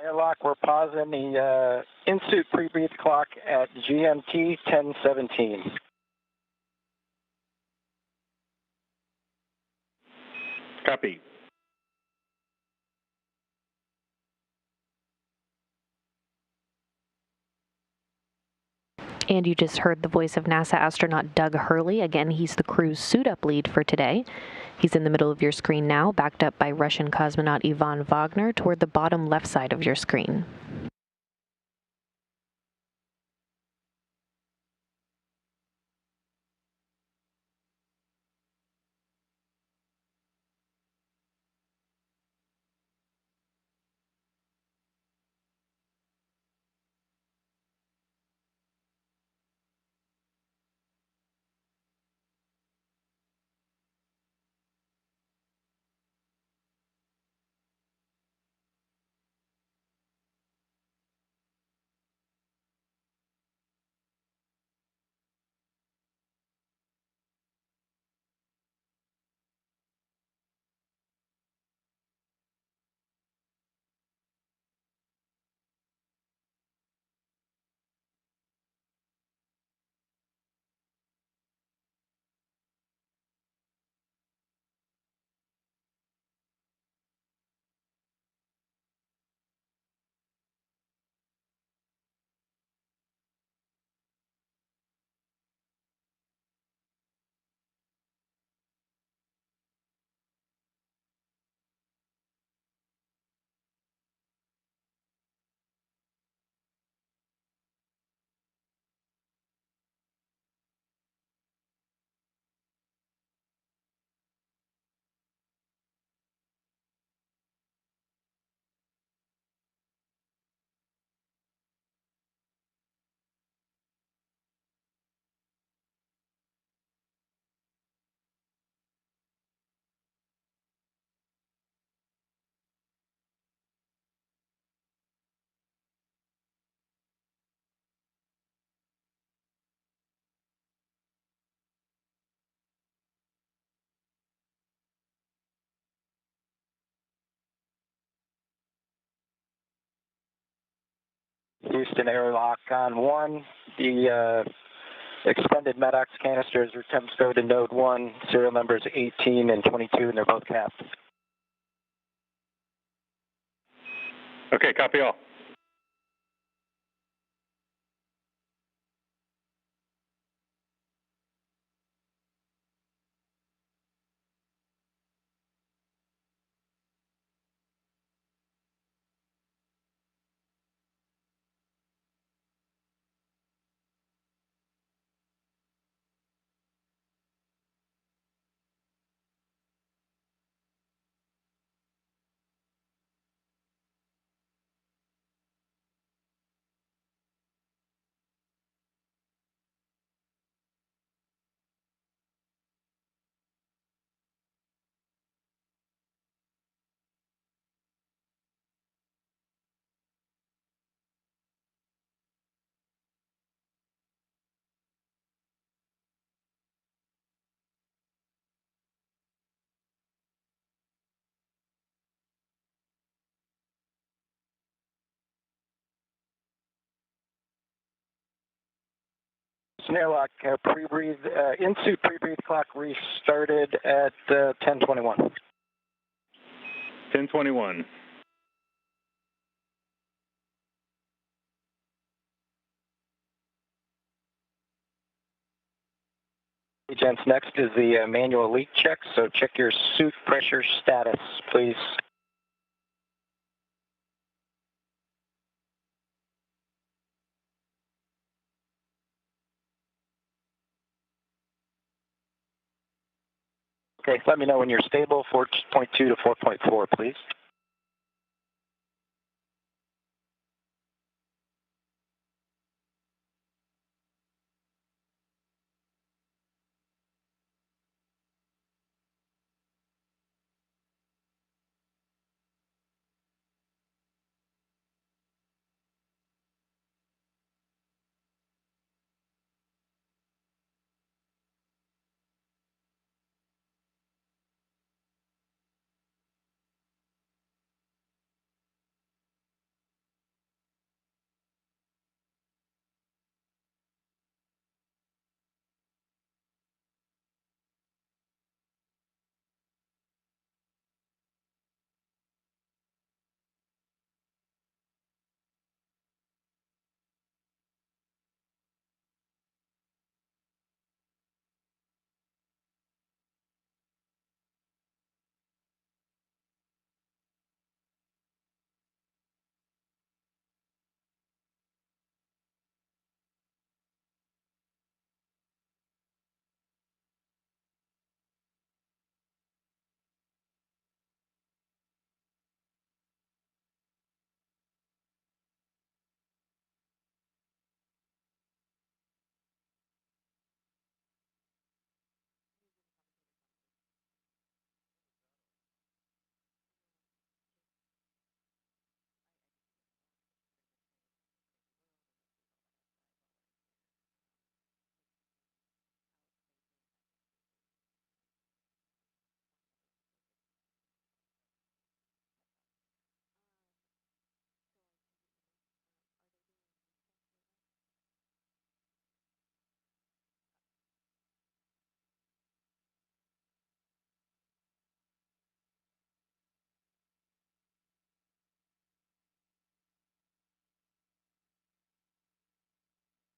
Speaker 12: Airlock, we're pausing the in-suit pre-breathe clock at GMT 10:17.
Speaker 15: Copy.
Speaker 13: And you just heard the voice of NASA astronaut Doug Hurley. Again, he's the crew's suit-up lead for today. He's in the middle of your screen now, backed up by Russian cosmonaut Ivan Wagner toward the bottom left side of your screen.
Speaker 12: Houston airlock on 1. The expended MEDOX canisters are temps go to node 1, serial numbers 18 and 22, and they're both capped.
Speaker 15: Okay, copy all.
Speaker 12: Houston Airlock, pre-breathe, in-suit pre-breathe clock restarted at 10:21.
Speaker 15: 10:21.
Speaker 12: Gents, next is the manual leak check, so check your suit pressure status, please. Okay, let me know when you're stable, 4.2 to 4.4, please.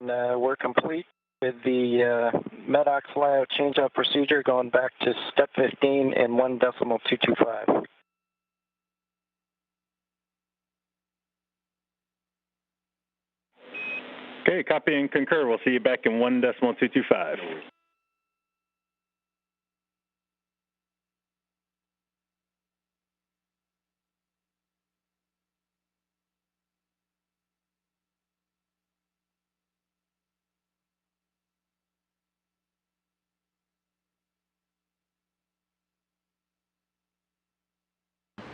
Speaker 12: We're complete with the MEDOX flyout change-out procedure going back to step 15 and 1.225.
Speaker 15: Okay, copy and concur. We'll see you back in 1.225.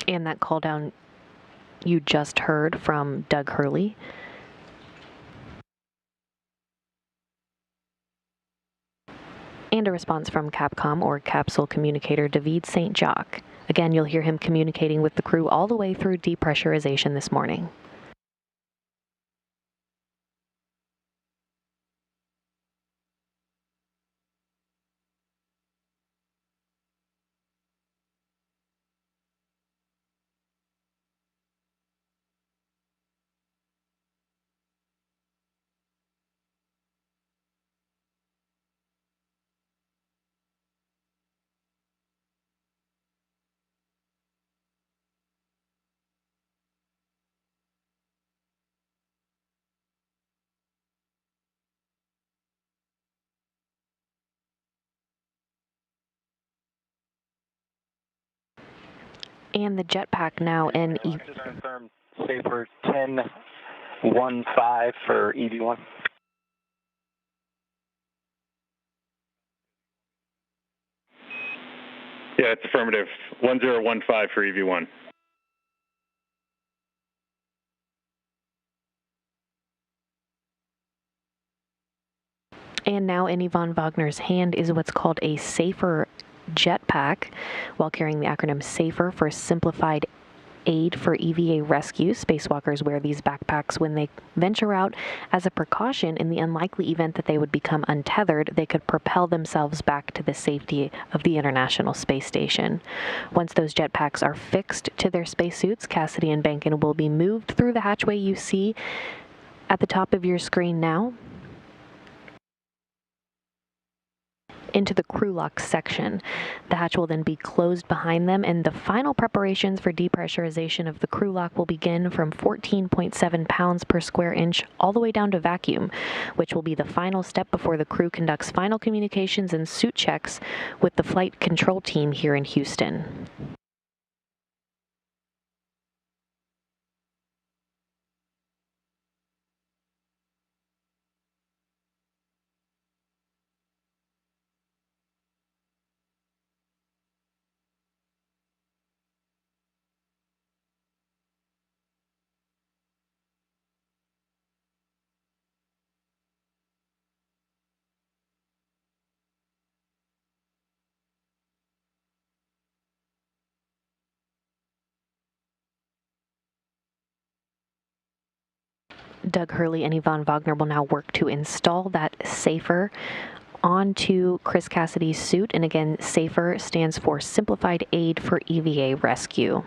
Speaker 13: And that call down you just heard from Doug Hurley. And a response from Capcom, or capsule communicator, David St. Jacques. Again, you'll hear him communicating with the crew all the way through depressurization this morning. And the jetpack now in
Speaker 12: Just confirm safer 10.15 for EV1.
Speaker 15: Yeah, it's affirmative. 1015 for EV1.
Speaker 13: And now in Yvonne Wagner's hand is what's called a SAFER jetpack, while carrying the acronym SAFER for Simplified aid for EVA rescue. Spacewalkers wear these backpacks when they venture out as a precaution in the unlikely event that they would become untethered. They could propel themselves back to the safety of the International Space Station. Once those jetpacks are fixed to their spacesuits, Cassidy and Bankin will be moved through the hatchway you see at the top of your screen now into the crew lock section. The hatch will then be closed behind them, and the final preparations for depressurization of the crew lock will begin from 14.7 pounds per square inch all the way down to vacuum, which will be the final step before the crew conducts final communications and suit checks with the flight control team here in Houston. Doug Hurley and Yvonne Wagner will now work to install that SAFER onto Chris Cassidy's suit. And again, SAFER stands for Simplified Aid for EVA Rescue.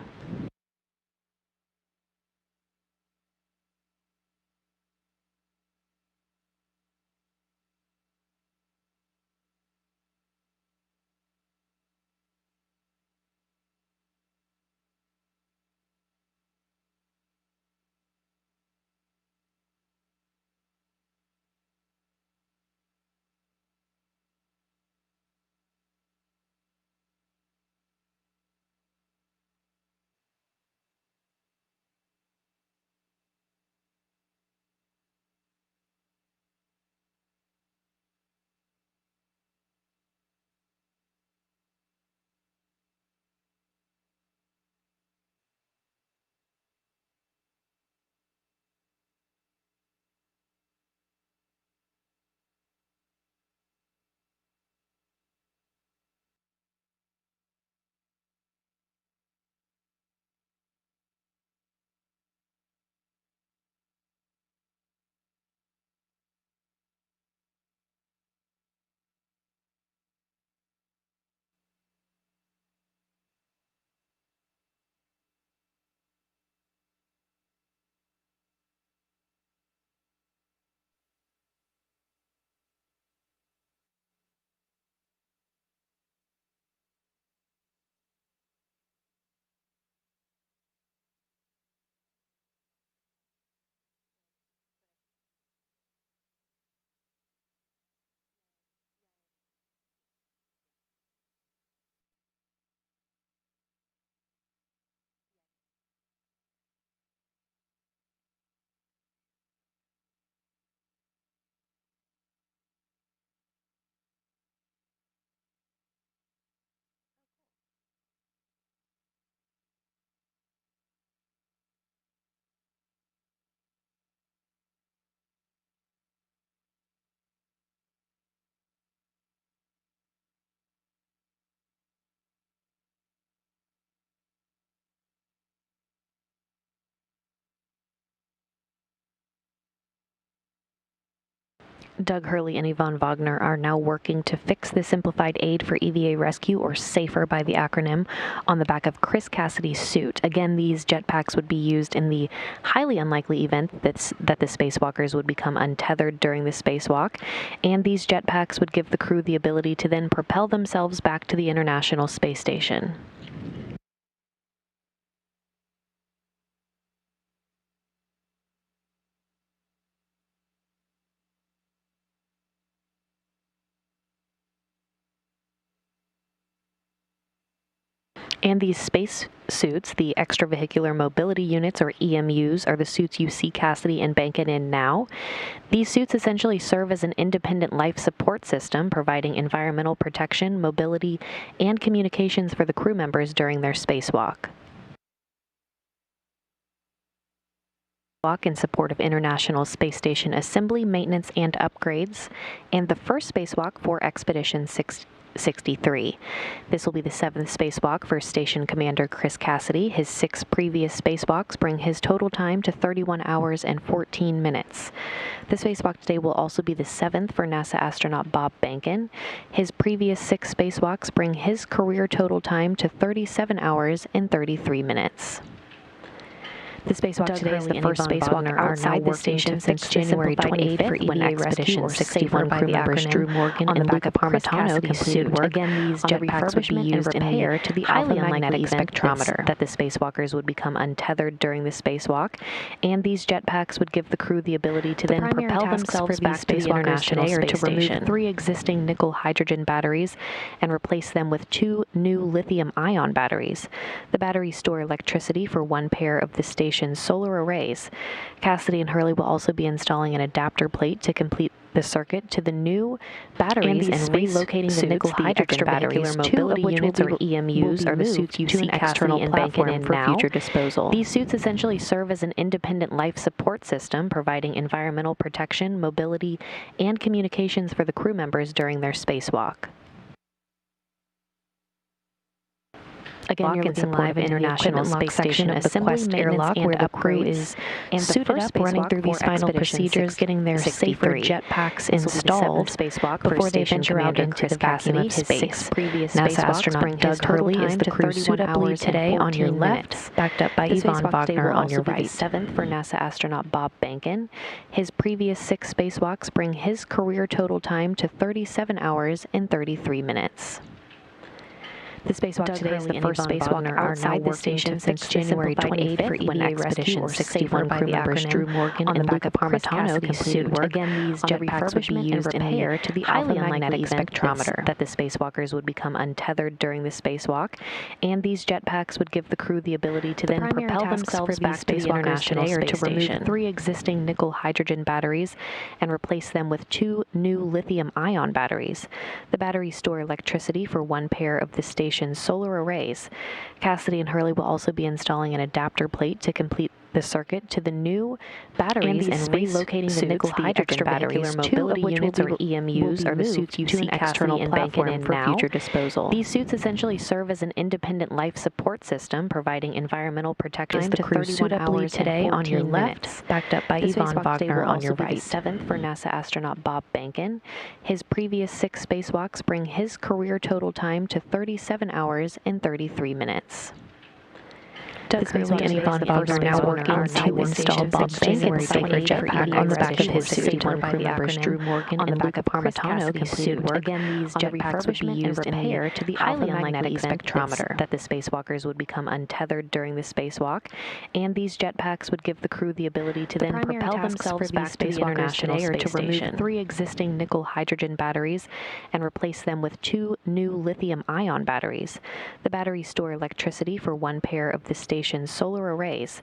Speaker 13: Doug Hurley and Yvonne Wagner are now working to fix the Simplified Aid for EVA Rescue, or SAFER by the acronym, on the back of Chris Cassidy's suit. Again, these jetpacks would be used in the highly unlikely event that the spacewalkers would become untethered during the spacewalk, and these jetpacks would give the crew the ability to then propel themselves back to the International Space Station. And these space suits, the extravehicular mobility units, or EMUs, are the suits you see Cassidy and Bankin in now. These suits essentially serve as an independent life support system, providing environmental protection, mobility, and communications for the crew members during their spacewalk. In support of International Space Station assembly, maintenance, and upgrades, and the first spacewalk for Expedition 63. This will be the 7th spacewalk for Station Commander Chris Cassidy. His 6 previous spacewalks bring his total time to 31 hours and 14 minutes. The spacewalk today will also be the 7th for NASA astronaut Bob Behnken. His previous 6 spacewalks bring his career total time to 37 hours and 33 minutes. The spacewalk today is the first spacewalk outside the station since January 28th when Expedition 61 crew members Drew Morgan and Luca Parmitano completed work. Again, these jetpacks would be used in the air to the highly unlikely spectrometer that the spacewalkers would become untethered during the spacewalk, and these jetpacks would give the crew the ability to then propel themselves back to the International Space Station. To remove 3 existing nickel-hydrogen batteries and replace them with 2 new lithium-ion batteries. The batteries store electricity for 1 pair of the station's solar arrays. Cassidy and Hurley will also be installing an adapter plate to complete the circuit to the new batteries and relocating the nickel-hydrogen batteries, 2 of which will be EMUs, are the suits you see Cassidy and Behnken in for future disposal. These suits essentially serve as an independent life support system, providing environmental protection, mobility, and communications for the crew members during their spacewalk. Again, you're looking live at International Space Station Assembly Maintenance where the crew is suited up, running through these final procedures, getting their safer jetpacks installed before they venture out into the vacuum of space. NASA astronaut Doug Hurley is the crew's suit-up lead today on your left, backed up by Yvonne Wagner on your right. The 7th for NASA astronaut Bob Behnken. His previous 6 spacewalks bring his career total time to 37 hours and 33 minutes. The spacewalk today is the first spacewalk outside the station since January 28th when Expedition 61 crew members Drew Morgan and Luca Parmitano completed work. Again, these jetpacks would be used in the air to the highly unlikely spectrometer that the spacewalkers would become untethered during the spacewalk, and these jetpacks would give the crew the ability to then propel themselves back to the International Space Station. To remove 3 existing nickel-hydrogen batteries and replace them with 2 new lithium-ion batteries. The batteries store electricity for 1 pair of the station's solar arrays. Cassidy and Hurley will also be installing an adapter plate to complete the circuit to the new batteries and relocating the nickel-hydrogen batteries, 2 of which will be EMUs, are the suits you see Cassidy and Behnken in for future disposal. These suits essentially serve as an independent life support system, providing environmental protection to 31 hours today on your left, backed up by Yvonne Wagner on your right. The 7th for NASA astronaut Bob Behnken. His previous 6 spacewalks bring his career total time to 37 hours and 33 minutes. Doug Hurley and Yvonne Wagner now working to install Bob Behnken's safer jetpack on the back of his 61 crew members Drew Morgan and Luca Parmitano completed work. Again, these jetpacks would be used in the air to the highly unlikely spectrometer that the spacewalkers would become untethered during the spacewalk, and these jetpacks would give the crew the ability to then propel themselves back to the International Space Station. To remove 3 existing nickel-hydrogen batteries and replace them with 2 new lithium-ion batteries. The batteries store electricity for 1 pair of the station's solar arrays.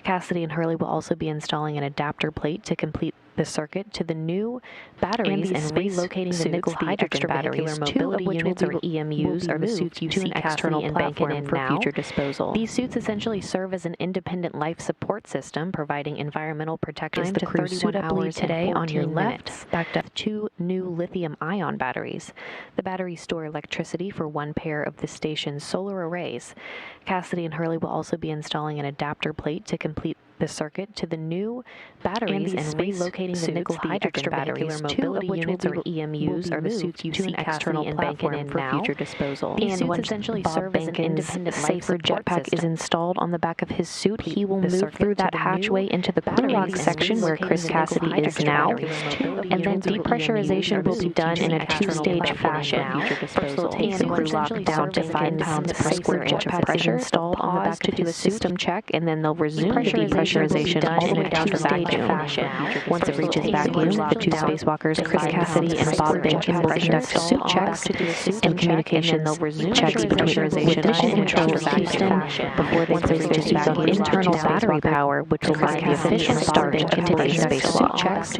Speaker 13: Cassidy and Hurley will also be installing an adapter plate to complete the circuit to the new batteries and relocating the nickel-hydrogen batteries, 2 of which will be EMUs, are the suits you see Cassidy and Behnken in for future disposal. These suits essentially serve as an independent life support system, providing environmental protection to 31 hours today on your left, backed up 2 new lithium-ion batteries. The batteries store electricity for 1 pair of the station's solar arrays. Cassidy and Hurley will also be installing an adapter plate to complete the circuit to the new batteries and relocating the nickel-hydrogen batteries, 2 of which will be EMUs, are the suits you see Cassidy and Behnken in for future disposal. These suits essentially serve as an independent safer jetpack is installed on the back of his suit. He will move through that hatchway into the crew lock section where Chris Cassidy is now, and then depressurization will be done in a 2-stage fashion. First, we'll take the crew lock down to 5 pounds per square inch of pressure installed on the back of his system check, and then they'll resume the depressurization all the way down to vacuum. Once it reaches vacuum, the 2 spacewalkers, Chris Cassidy and Bob Behnken, will conduct suit checks and communication. They'll resume checks between additional controls Houston before they clear the internal battery power, which will mark the efficient start to today's spacewalk. Checks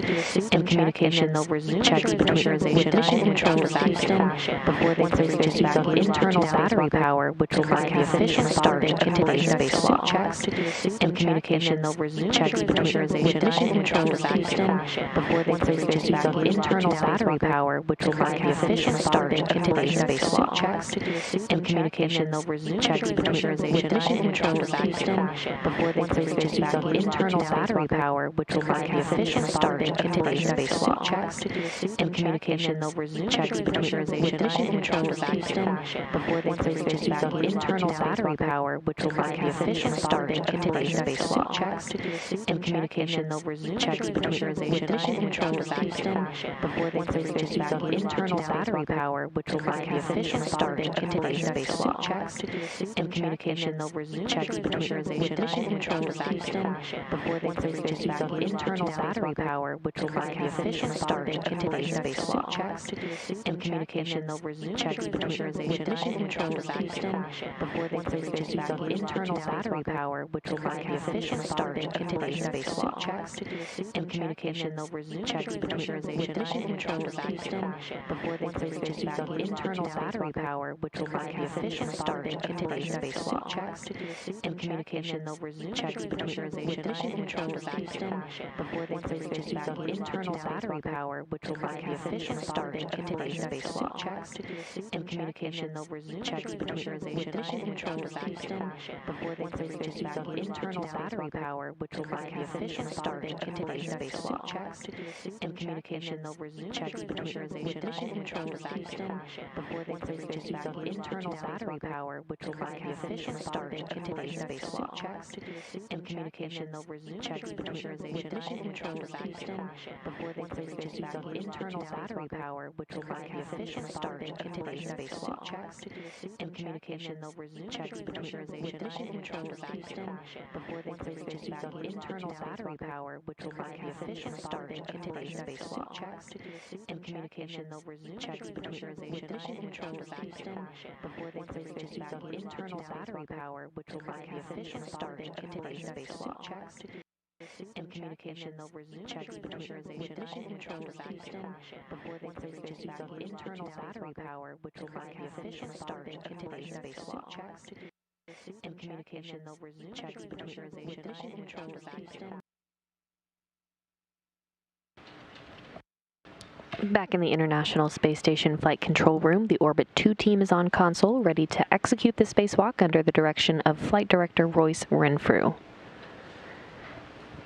Speaker 13: and communication. They'll resume checks between additional controls Houston before they clear the internal battery power, which will mark the efficient start to today's spacewalk. Checks and communication. they'll resume checks pressurization control of Houston before they clear to back internal battery power, which will mark the official start and continuation spacewalk checks. In communication, they'll resume checks pressurization control of Houston before they clear to back internal battery power, which will mark the official start and continuation spacewalk checks. In communication, they'll resume checks pressurization control of Houston before they clear to back internal battery power, which will mark the official start and continuation spacewalk checks. In communication, they'll resume checks pressurization control of Houston before they clear to back internal battery power, which will mark the official start and continuation spacewalk checks. In communication, they'll resume checks pressurization control of Houston before they clear to back internal battery power, which will mark the official start and continuation spacewalk checks. In communication, they'll resume checks pressurization control of Houston before they clear to back internal battery power, which will mark the official start and continuation spacewalk checks. In communication, they'll resume checks pressurization control of Houston before they clear to back internal battery power, which will mark the official start and continuation spacewalk checks. In communication, they'll resume checks pressurization control of Houston before they clear to back internal battery power, which will mark the official start and continuation spacewalk checks. In communication, they'll resume checks pressurization control of Houston before they clear to back internal battery power, which will mark the official start and continuation spacewalk checks. In communication, they'll resume checks pressurization control of Houston before they clear to back internal battery power, which will mark the official start and continuation spacewalk checks. In communication, they'll resume checks pressurization control of Houston before they clear to back internal battery power, which will mark the official start and continuation spacewalk checks. In communication, they'll resume checks pressurization control of Houston before they clear to back internal battery power, which will mark the official start and continuation spacewalk checks. In communication, they'll resume checks pressurization control of Houston before they clear to back internal battery power, which will mark the official start and continuation spacewalk checks. In communication, they'll resume checks pressurization control of Houston before they clear to back internal battery power, which will mark the official start and continuation spacewalk checks. In communication, they'll resume checks pressurization control of Houston. Back in the International Space Station Flight Control Room, the Orbit 2 team is on console, ready to execute the spacewalk under the direction of Flight Director Royce Renfrew.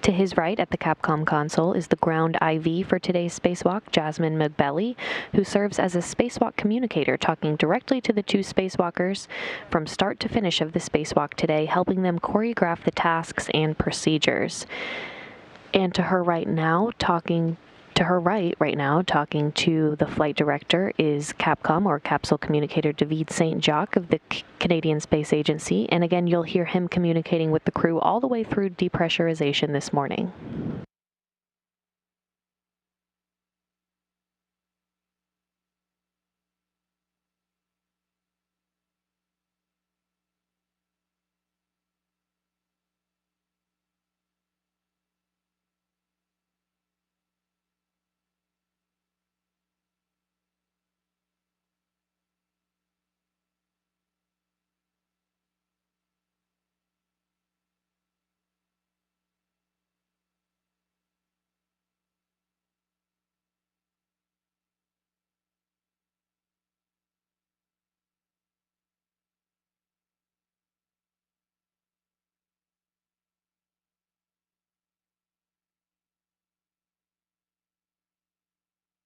Speaker 13: To his right at the Capcom console is the ground IV for today's spacewalk, Jasmine McBelly, who serves as a spacewalk communicator, talking directly to the two spacewalkers from start to finish of the spacewalk today, helping them choreograph the tasks and procedures. And to her right now, talking to the flight director is Capcom, or Capsule Communicator, David St. Jacques of the Canadian Space Agency. And again, you'll hear him communicating with the crew all the way through depressurization this morning.